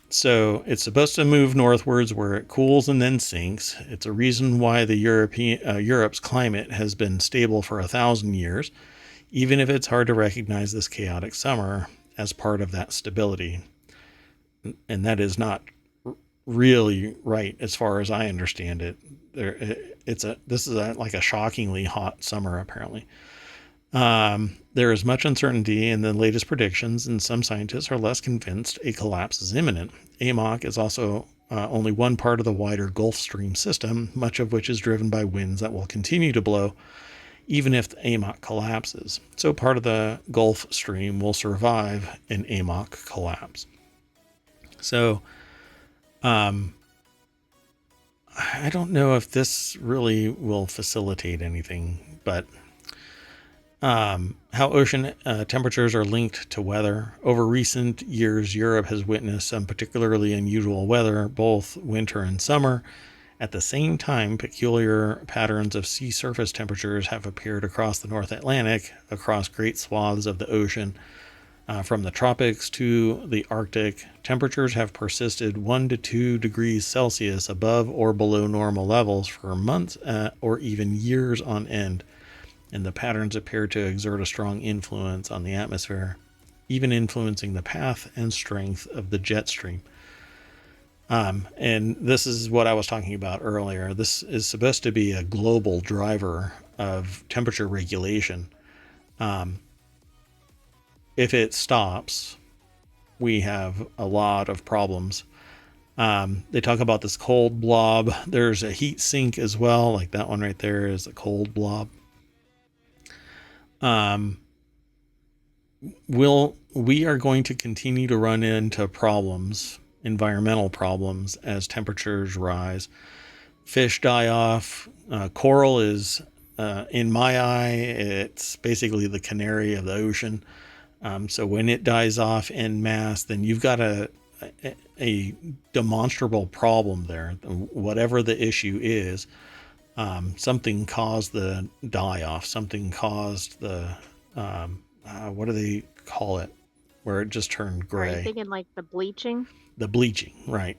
So it's supposed to move northwards where it cools and then sinks. It's a reason why the Europe's climate has been stable for 1,000 years, even if it's hard to recognize this chaotic summer as part of that stability. And that is not really right as far as I understand it. This is like a shockingly hot summer apparently. There is much uncertainty in the latest predictions, and some scientists are less convinced a collapse is imminent. AMOC is also only one part of the wider Gulf Stream system, much of which is driven by winds that will continue to blow even if the AMOC collapses. So part of the Gulf Stream will survive an AMOC collapse. So I don't know if this really will facilitate anything, but how ocean temperatures are linked to weather. Over recent years, Europe has witnessed some particularly unusual weather, both winter and summer. At the same time, peculiar patterns of sea surface temperatures have appeared across the North Atlantic, across great swaths of the ocean. From the tropics to the Arctic, temperatures have persisted 1 to 2 degrees Celsius above or below normal levels for months or even years on end, and the patterns appear to exert a strong influence on the atmosphere, even influencing the path and strength of the jet stream. And this is what I was talking about earlier. This is supposed to be a global driver of temperature regulation. If it stops, we have a lot of problems. They talk about this cold blob. There's a heat sink as well, like that one right there is a cold blob. We are going to continue to run into problems, environmental problems, as temperatures rise. Fish die off. Coral is, in my eye, it's basically the canary of the ocean. So when it dies off en masse, then you've got a demonstrable problem there. Whatever the issue is, something caused the die off. Something caused the, what do they call it? Where it just turned gray. Are you thinking like the bleaching? The bleaching, right.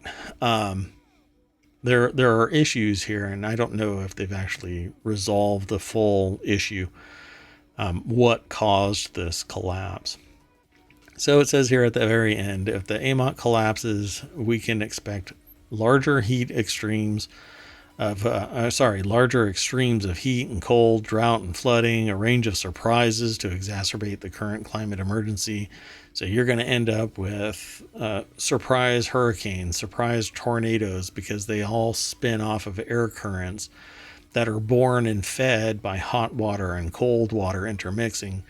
There are issues here, and I don't know if they've actually resolved the full issue. What caused this collapse? So it says here at the very end, if the AMOC collapses, we can expect larger extremes of heat and cold, drought and flooding, a range of surprises to exacerbate the current climate emergency. So you're going to end up with surprise hurricanes, surprise tornadoes, because they all spin off of air currents that are born and fed by hot water and cold water intermixing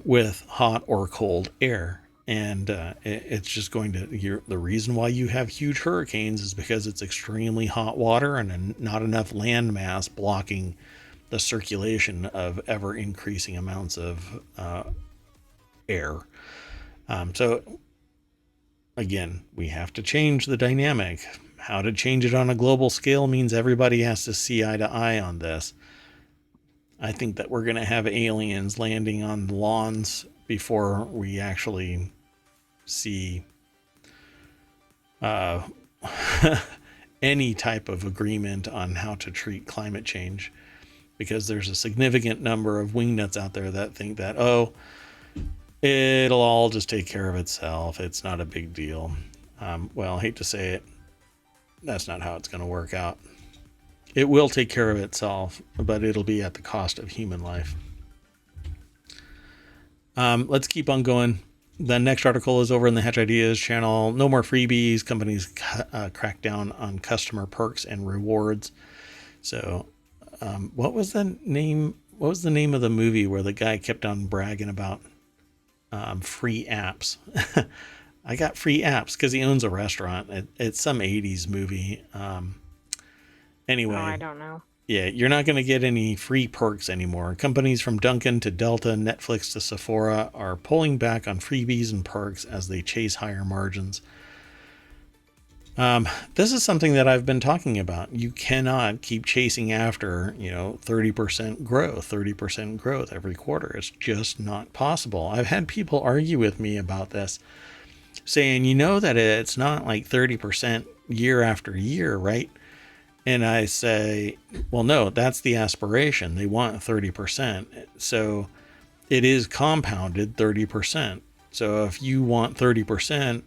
with hot or cold air. And it's just going to, the reason why you have huge hurricanes is because it's extremely hot water and not enough land mass blocking the circulation of ever increasing amounts of air. So again, we have to change the dynamic. How to change it on a global scale means everybody has to see eye to eye on this. I think that we're going to have aliens landing on the lawns before we actually see any type of agreement on how to treat climate change, because there's a significant number of wingnuts out there that think that, It'll all just take care of itself. It's not a big deal. Well, I hate to say it, that's not how it's going to work out. It will take care of itself, but it'll be at the cost of human life. Let's keep on going. The next article is over in the Hatch Ideas channel. No more freebies. Companies crack down on customer perks and rewards. So, what was the name? What was the name of the movie where the guy kept on bragging about free apps? I got free apps because he owns a restaurant. It's some 80s movie. Anyway, I don't know. Yeah, you're not going to get any free perks anymore. Companies from Dunkin' to Delta, Netflix to Sephora are pulling back on freebies and perks as they chase higher margins. This is something that I've been talking about. You cannot keep chasing after, 30% growth every quarter. It's just not possible. I've had people argue with me about this, saying, that it's not like 30% year after year, right? And I say, well, no, that's the aspiration. They want 30%. So it is compounded 30%. So if you want 30%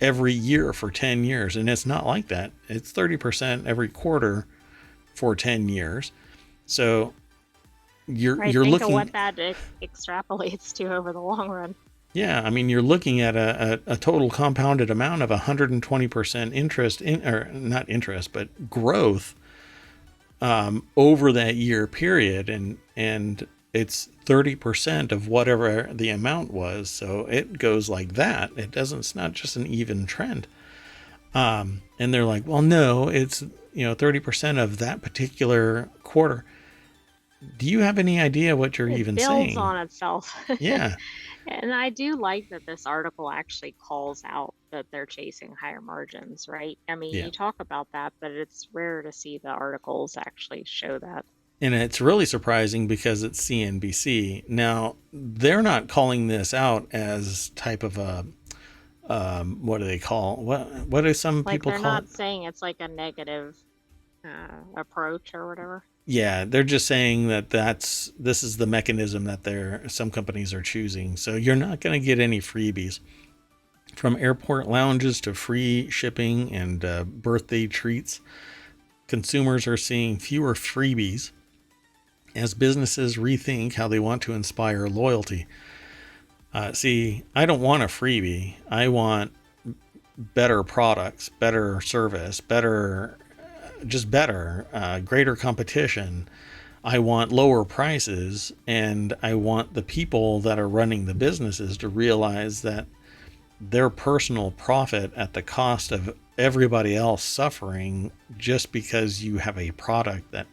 every year for 10 years, and it's not like that, it's 30% every quarter for 10 years. So you're looking at what that extrapolates to over the long run. Yeah, I mean, you're looking at a total compounded amount of 120% interest or not interest, but growth over that year period, and it's 30% of whatever the amount was. So it goes like that. It's not just an even trend. And they're like, well, no, it's 30% of that particular quarter. Do you have any idea what you're even saying? It builds on itself. Yeah. And I do like that this article actually calls out that they're chasing higher margins, right? I mean, You talk about that, but it's rare to see the articles actually show that. And it's really surprising because it's CNBC. Now, they're not calling this out as type of a, what do they call, what do some people call it? They're not saying it's like a negative approach or whatever. Yeah, they're just saying that this is the mechanism that some companies are choosing. So you're not going to get any freebies. From airport lounges to free shipping and birthday treats, consumers are seeing fewer freebies as businesses rethink how they want to inspire loyalty. See, I don't want a freebie. I want better products, better service, better, greater competition. I want lower prices, and I want the people that are running the businesses to realize that their personal profit at the cost of everybody else suffering just because you have a product that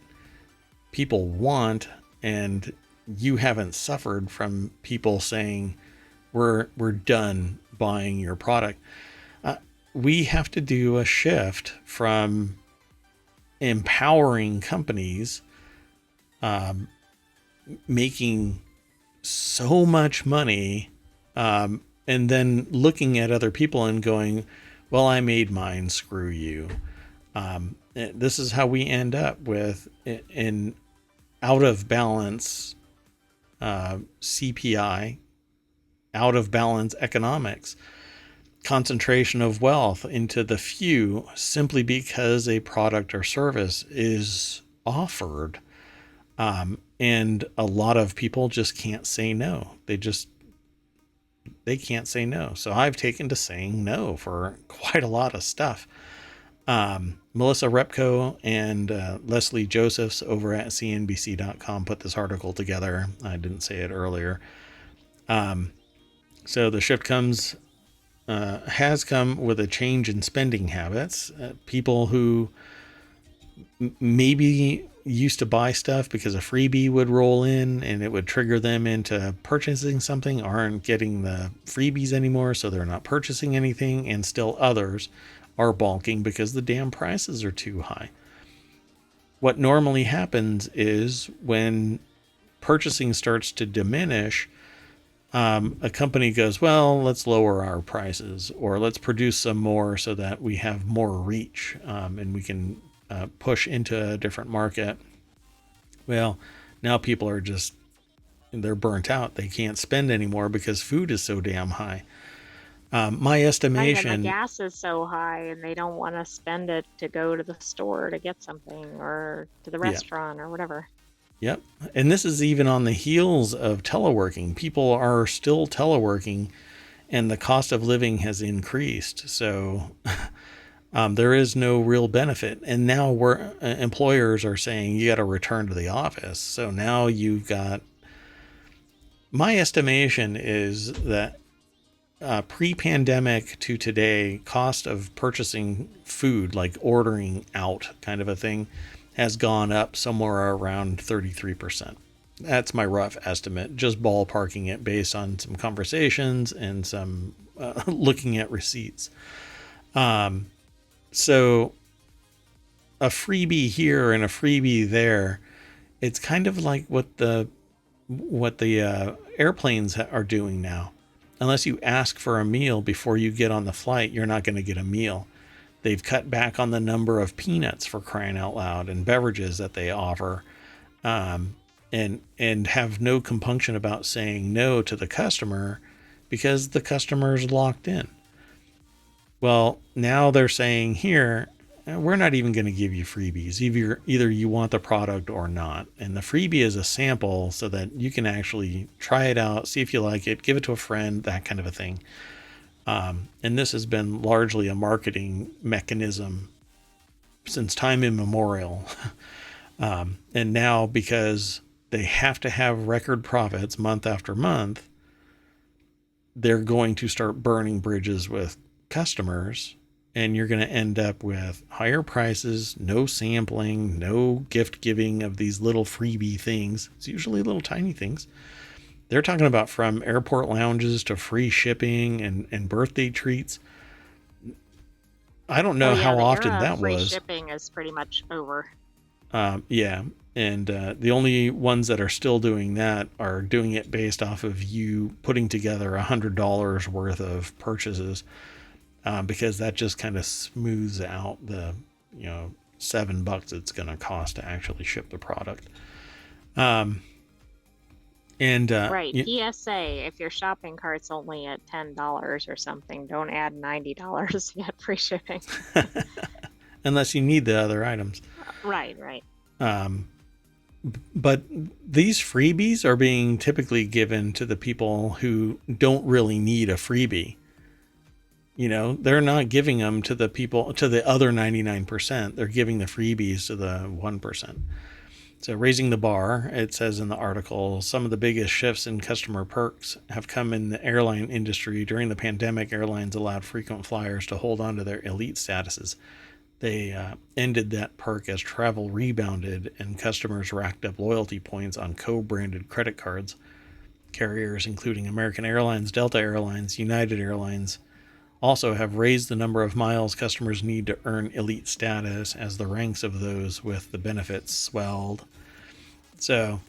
people want and you haven't suffered from people saying we're done buying your product. We have to do a shift from empowering companies, making so much money, and then looking at other people and going, well, I made mine, screw you. This is how we end up with an out of balance CPI, out of balance economics, concentration of wealth into the few simply because a product or service is offered. And a lot of people just can't say no. They can't say no. So I've taken to saying no for quite a lot of stuff. Melissa Repko and Leslie Josephs over at CNBC.com put this article together. I didn't say it earlier. So the shift has come with a change in spending habits. People who maybe used to buy stuff because a freebie would roll in and it would trigger them into purchasing something aren't getting the freebies anymore, so they're not purchasing anything, and still others are balking because the damn prices are too high. What normally happens is when purchasing starts to diminish, a company goes, well, let's lower our prices, or let's produce some more so that we have more reach, and we can push into a different market. Well, now people are just they're burnt out. They can't spend anymore because food is so damn high. My Right, and the estimation, gas is so high, and they don't want to spend it to go to the store to get something or to the yeah, restaurant or whatever. yep. And this is even on the heels of teleworking. People are still teleworking, and the cost of living has increased. So there is no real benefit. And now employers are saying you got to return to the office. So now you've got, my estimation is that pre-pandemic to today, cost of purchasing food, like ordering out kind of a thing, has gone up somewhere around 33%. That's my rough estimate, just ballparking it based on some conversations and some looking at receipts. So a freebie here and a freebie there, it's kind of like what the airplanes are doing now. Unless you ask for a meal before you get on the flight, you're not going to get a meal. They've cut back on the number of peanuts, for crying out loud, and beverages that they offer, and have no compunction about saying no to the customer because the customer is locked in. Well, now they're saying here, we're not even going to give you freebies. Either you want the product or not. And the freebie is a sample so that you can actually try it out, see if you like it, give it to a friend, that kind of a thing. And this has been largely a marketing mechanism since time immemorial. And now, because they have to have record profits month after month, they're going to start burning bridges with customers, and you're going to end up with higher prices, no sampling, no gift giving of these little freebie things. It's usually little tiny things. They're talking about from airport lounges to free shipping and birthday treats. I don't Oh know yeah, how the often era of that free was. shipping is pretty much over. Yeah. And the only ones that are still doing that are doing it based off of you putting together $100 worth of purchases, because that just kind of smooths out the, $7 it's going to cost to actually ship the product. And Right. PSA, if your shopping cart's only at $10 or something, don't add $90 to get free shipping. unless you need the other items. Right, right. But these freebies are being typically given to the people who don't really need a freebie. They're not giving them to the people, to the other 99%. They're giving the freebies to the 1%. So raising the bar, it says in the article, some of the biggest shifts in customer perks have come in the airline industry. During the pandemic, airlines allowed frequent flyers to hold on to their elite statuses. They ended that perk as travel rebounded and customers racked up loyalty points on co-branded credit cards. Carriers, including American Airlines, Delta Airlines, United Airlines, also have raised the number of miles customers need to earn elite status as the ranks of those with the benefits swelled. So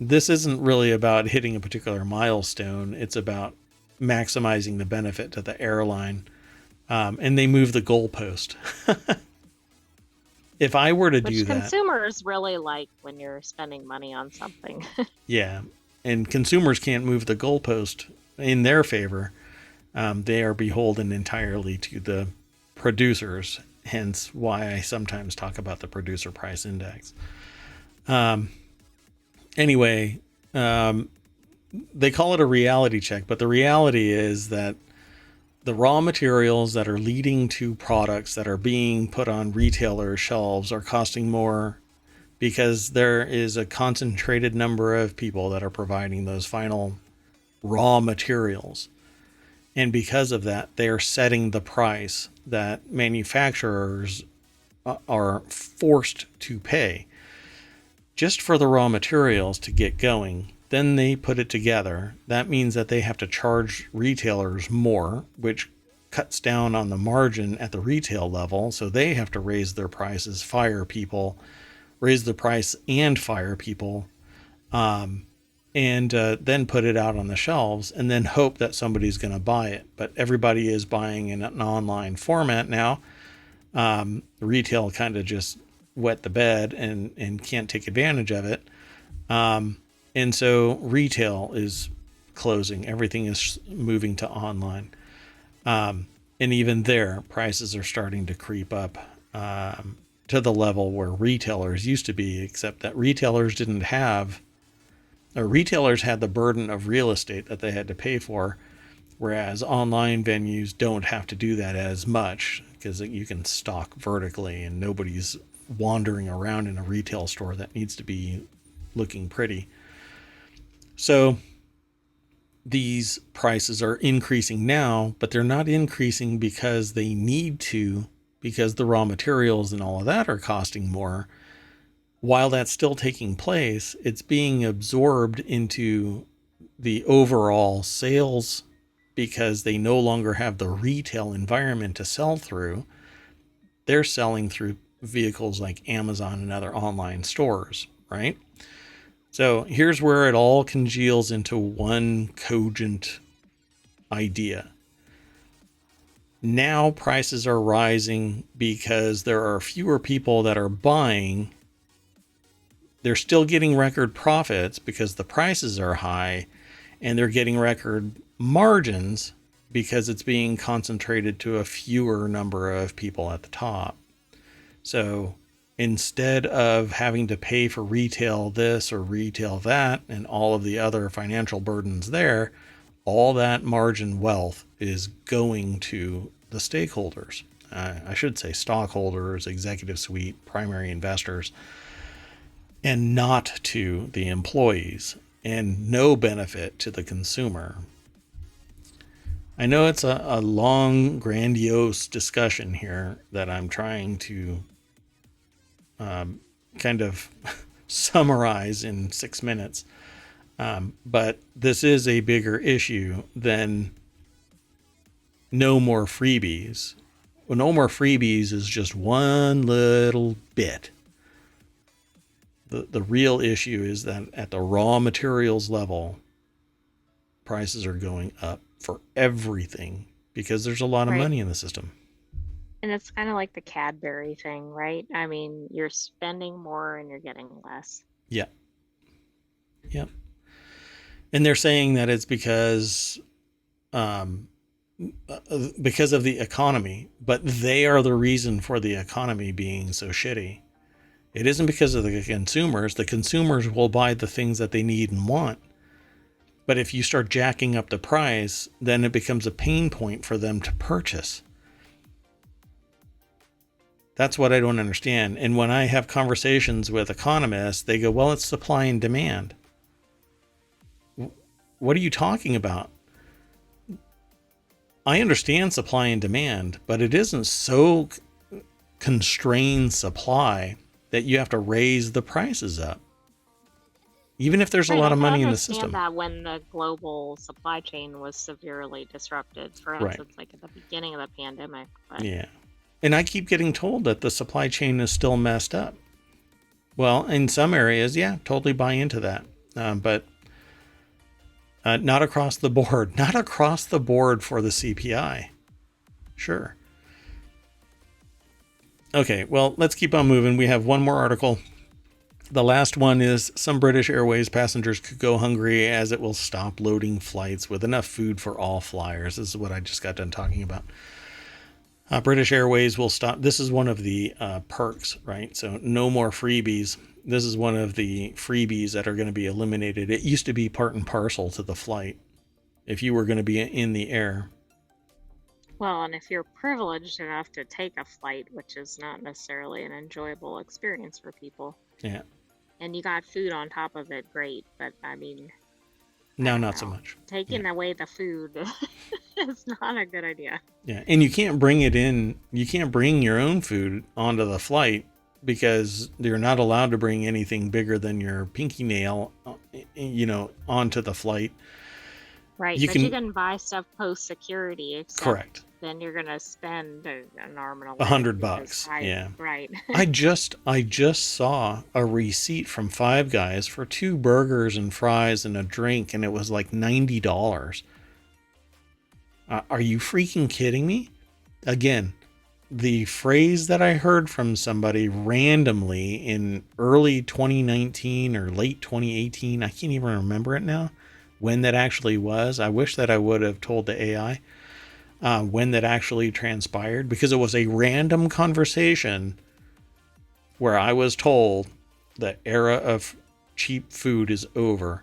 this isn't really about hitting a particular milestone. It's about maximizing the benefit to the airline. And they move the goalpost. If I were to do Which that, consumers really like when you're spending money on something. yeah, and consumers can't move the goalpost in their favor. They are beholden entirely to the producers, hence why I sometimes talk about the producer price index. Anyway, they call it a reality check, but the reality is that the raw materials that are leading to products that are being put on retailer shelves are costing more because there is a concentrated number of people that are providing those final raw materials. And because of that, they are setting the price that manufacturers are forced to pay just for the raw materials to get going. Then they put it together. That means that they have to charge retailers more, which cuts down on the margin at the retail level. So they have to raise their prices, fire people, raise the price and fire people, and then put it out on the shelves and then hope that somebody's going to buy it. But everybody is buying in an online format now. Retail kind of just wet the bed and can't take advantage of it. And so retail is closing. Everything is moving to online. And even there, prices are starting to creep up to the level where retailers used to be, except that retailers had the burden of real estate that they had to pay for, whereas online venues don't have to do that as much because you can stock vertically and nobody's wandering around in a retail store that needs to be looking pretty. So these prices are increasing now, but they're not increasing because they need to, because the raw materials and all of that are costing more. While that's still taking place, it's being absorbed into the overall sales because they no longer have the retail environment to sell through. They're selling through vehicles like Amazon and other online stores, right? So here's where it all congeals into one cogent idea. Now prices are rising because there are fewer people that are buying. They're still getting record profits because the prices are high, and they're getting record margins because it's being concentrated to a fewer number of people at the top. So instead of having to pay for retail this or retail that and all of the other financial burdens there, all that margin wealth is going to the stakeholders. I should say stockholders, executive suite, primary investors, and not to the employees, and no benefit to the consumer. I know it's a long, grandiose discussion here that I'm trying to kind of summarize in 6 minutes. But this is a bigger issue than no more freebies. Well, no more freebies is just one little bit. The real issue is that at the raw materials level, prices are going up for everything because there's a lot of Right. money in the system. And it's kind of like the Cadbury thing, right? I mean, you're spending more and you're getting less. Yeah. Yep. And they're saying that it's because of the economy, but they are the reason for the economy being so shitty. It isn't because of the consumers. The consumers will buy the things that they need and want. But if you start jacking up the price, then it becomes a pain point for them to purchase. That's what I don't understand. And when I have conversations with economists, they go, well, it's supply and demand. What are you talking about? I understand supply and demand, but it isn't so constrained supply that you have to raise the prices up. Even if there's a Right, lot I of can money in the understand system. that when the global supply chain was severely disrupted, for Right. instance, like at the beginning of the pandemic. But Yeah. And I keep getting told that the supply chain is still messed up. Well, in some areas, yeah, totally buy into that. But not across the board. Not across the board for the CPI. Sure. Okay, well, let's keep on moving. We have one more article. The last one is some British Airways passengers could go hungry as it will stop loading flights with enough food for all flyers. This is what I just got done talking about. British Airways will stop. This is one of the perks, right? So no more freebies. This is one of the freebies that are going to be eliminated. It used to be part and parcel to the flight if you were going to be in the air. well, and if you're privileged enough to take a flight, which is not necessarily an enjoyable experience for people, Yeah. and you got food on top of it, great. But I mean, I Now, don't not so know. much. Yeah. Taking away the food is not a good idea. Yeah. And you can't bring it in. You can't bring your own food onto the flight because you're not allowed to bring anything bigger than your pinky nail, onto the flight. Right, You but you can, can buy stuff post security, except correct, then you're gonna spend an arm and a leg because $100. Yeah. right. I just saw a receipt from Five Guys for 2 burgers and fries and a drink, and it was like $90. Are you freaking kidding me? Again, the phrase that I heard from somebody randomly in early 2019 or late 2018, I can't even remember it now, when that actually was. I wish that I would have told the AI when that actually transpired, because it was a random conversation where I was told the era of cheap food is over.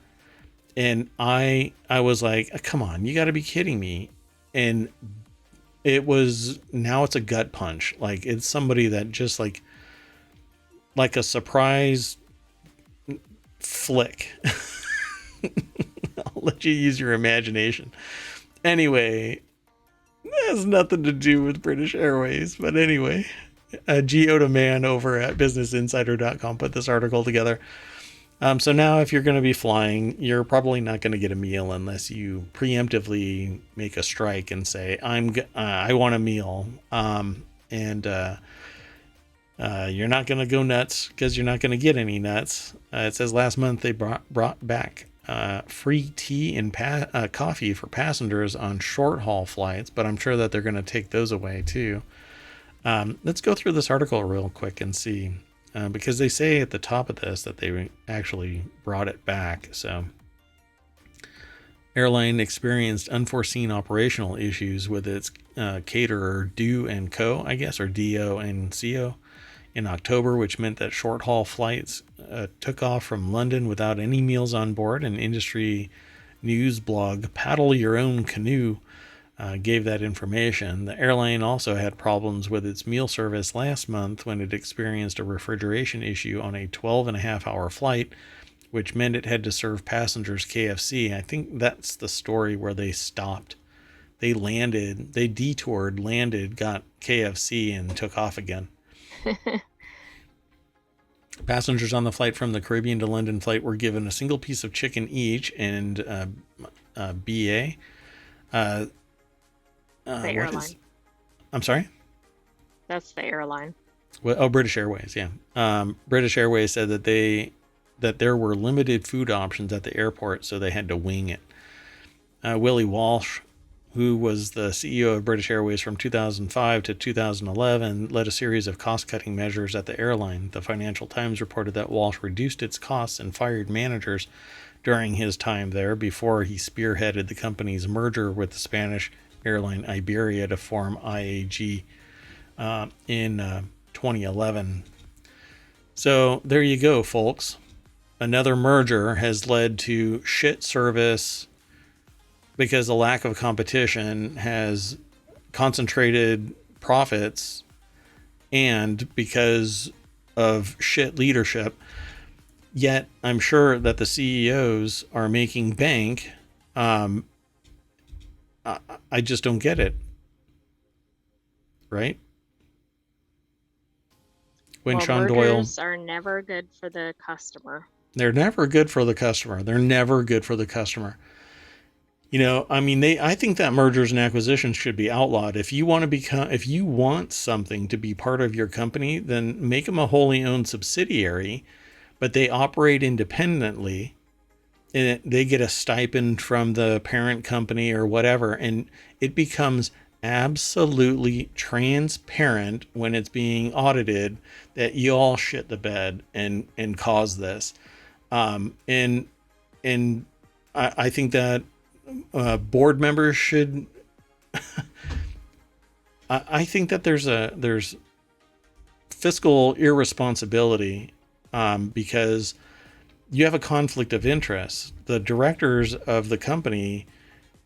And I was like, come on, you got to be kidding me. And now it's a gut punch. Like, it's somebody that just like a surprise flick. I'll let you use your imagination. Anyway, it has nothing to do with British Airways. But anyway, Geothermal man over at businessinsider.com put this article together. So now if you're going to be flying, you're probably not going to get a meal unless you preemptively make a strike and say, I want a meal. And you're not going to go nuts because you're not going to get any nuts. It says last month they brought back free tea and coffee for passengers on short haul flights, but I'm sure that they're going to take those away too. Let's go through this article real quick and see. Because they say at the top of this that they actually brought it back. So, airline experienced unforeseen operational issues with its caterer Do and Co, I guess, or Do and Co, in October, which meant that short haul flights took off from London without any meals on board. An industry news blog, Paddle Your Own Canoe, gave that information. The airline also had problems with its meal service last month when it experienced a refrigeration issue on a 12.5-hour flight, which meant it had to serve passengers KFC. I think that's the story where they stopped. They detoured, landed, got KFC, and took off again. Passengers on the flight from the Caribbean to London flight were given a single piece of chicken each, and BA. The airline. I'm sorry? That's the airline. Well, British Airways, yeah. British Airways said that there were limited food options at the airport, so they had to wing it. Willie Walsh, who was the CEO of British Airways from 2005 to 2011, led a series of cost-cutting measures at the airline. The Financial Times reported that Walsh reduced its costs and fired managers during his time there before he spearheaded the company's merger with the Spanish airline Iberia to form IAG in 2011. So there you go, folks. Another merger has led to shit service because the lack of competition has concentrated profits, and because of shit leadership. Yet I'm sure that the CEOs are making bank. I just don't get it. Right? When Sean Doyle... mergers are never good for the customer. They're never good for the customer. They're never good for the customer. You know, I mean, I think that mergers and acquisitions should be outlawed. If you want something to be part of your company, then make them a wholly owned subsidiary, but they operate independently. And they get a stipend from the parent company or whatever, and it becomes absolutely transparent when it's being audited that you all shit the bed and cause this. And I think that board members should. I think that there's fiscal irresponsibility because you have a conflict of interest. The directors of the company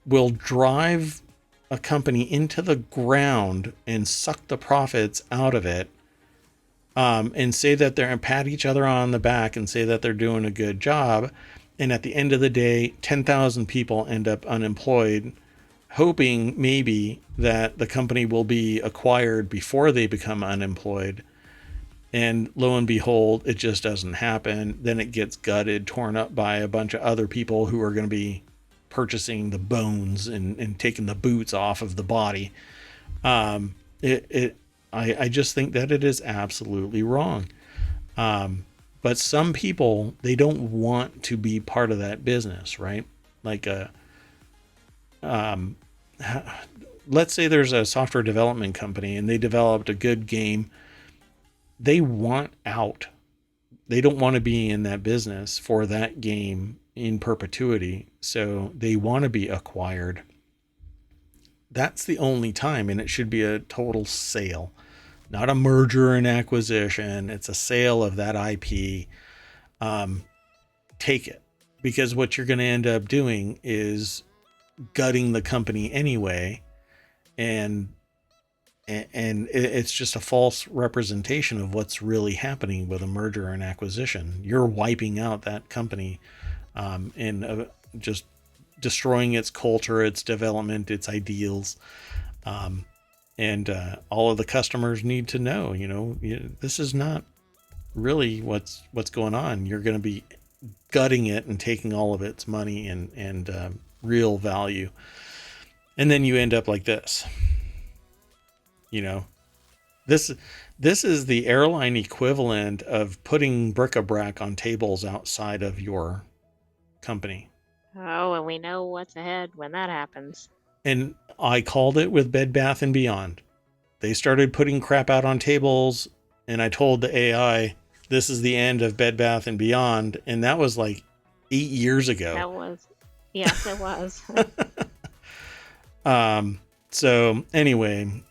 will drive a company into the ground and suck the profits out of it, and say that and pat each other on the back and say that they're doing a good job. And at the end of the day, 10,000 people end up unemployed, hoping maybe that the company will be acquired before they become unemployed. And lo and behold, it just doesn't happen. Then it gets gutted, torn up by a bunch of other people who are going to be purchasing the bones and taking the boots off of the body. I just think that it is absolutely wrong. But some people, they don't want to be part of that business, right? Like let's say there's a software development company and they developed a good game. They want out. They don't want to be in that business for that game in perpetuity. So they want to be acquired. That's the only time, and it should be a total sale, not a merger and acquisition. It's a sale of that IP. Take it, because what you're going to end up doing is gutting the company anyway, and it's just a false representation of what's really happening with a merger and acquisition. You're wiping out that company, and just destroying its culture, its development, its ideals. And all of the customers need to know, this is not really what's going on. You're going to be gutting it and taking all of its money and real value. And then you end up like this. This is the airline equivalent of putting bric-a-brac on tables outside of your company. Oh, and we know what's ahead when that happens. And I called it with Bed Bath & Beyond. They started putting crap out on tables, and I told the AI, this is the end of Bed Bath & Beyond, and that was like 8 years ago. That was, yes, it was. So anyway,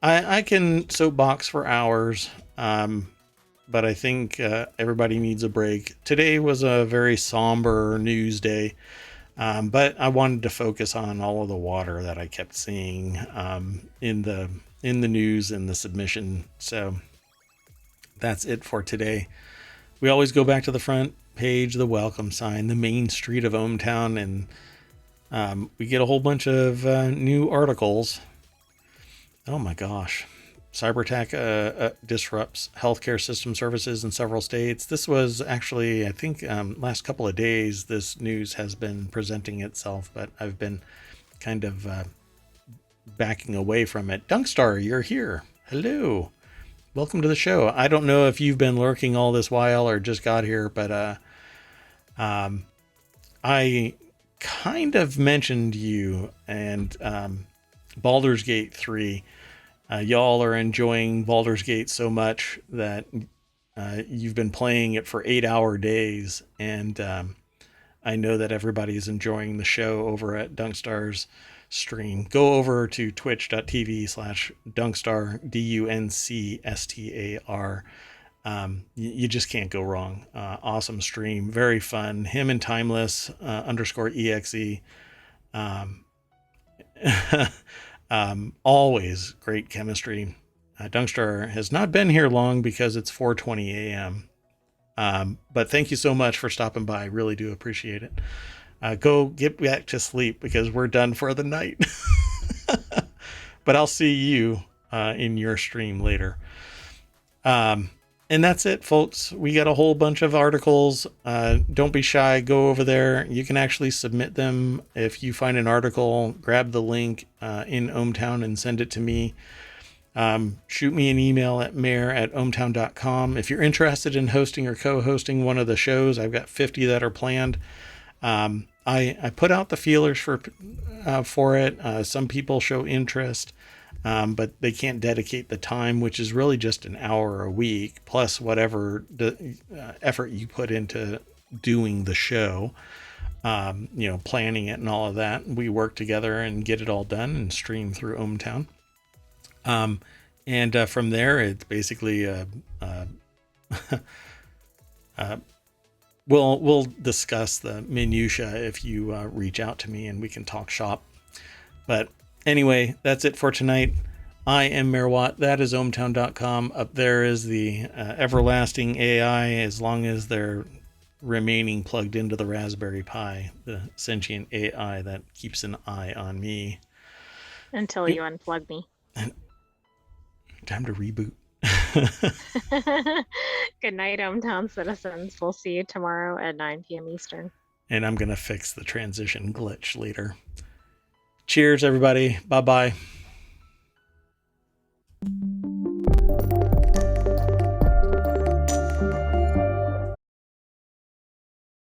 I can soapbox for hours, but I think everybody needs a break. Today was a very somber news day, but I wanted to focus on all of the water that I kept seeing in the news and the submission. So that's it for today. We always go back to the front page, the welcome sign, the main street of ohmTown, and we get a whole bunch of new articles. Oh my gosh. Cyber attack disrupts healthcare system services in several states. This was actually, I think, last couple of days, this news has been presenting itself, but I've been kind of backing away from it. Dunkstar, you're here. Hello. Welcome to the show. I don't know if you've been lurking all this while or just got here, but I kind of mentioned you and Baldur's Gate 3. Y'all are enjoying Baldur's Gate so much that you've been playing it for 8-hour days, and I know that everybody's enjoying the show over at Dunkstar's stream. Go over to twitch.tv/Dunkstar, DUNCSTAR. You just can't go wrong. Awesome stream, very fun. Him and Timeless _EXE. Always great chemistry. Dunkstar has not been here long because it's 4:20 a.m. But thank you so much for stopping by. Really do appreciate it. Go get back to sleep because we're done for the night. But I'll see you in your stream later. And that's it, folks. We got a whole bunch of articles. Don't be shy. Go over there. You can actually submit them. If you find an article, grab the link in ohmTown and send it to me. Shoot me an email at mayor@ohmtown.com. If you're interested in hosting or co-hosting one of the shows, I've got 50 that are planned. I put out the feelers for it. Some people show interest. But they can't dedicate the time, which is really just an hour a week, plus whatever the effort you put into doing the show, planning it and all of that. We work together and get it all done and stream through ohmTown. And from there, it's basically we'll discuss the minutia if you reach out to me and we can talk shop. But anyway, that's it for tonight. I am Mayor Watt. That is ohmtown.com. Up there is the everlasting AI, as long as they're remaining plugged into the Raspberry Pi, the sentient AI that keeps an eye on me. Until you unplug me. Time to reboot. Good night, ohmTown citizens. We'll see you tomorrow at 9 p.m. Eastern. And I'm going to fix the transition glitch later. Cheers, everybody. Bye-bye.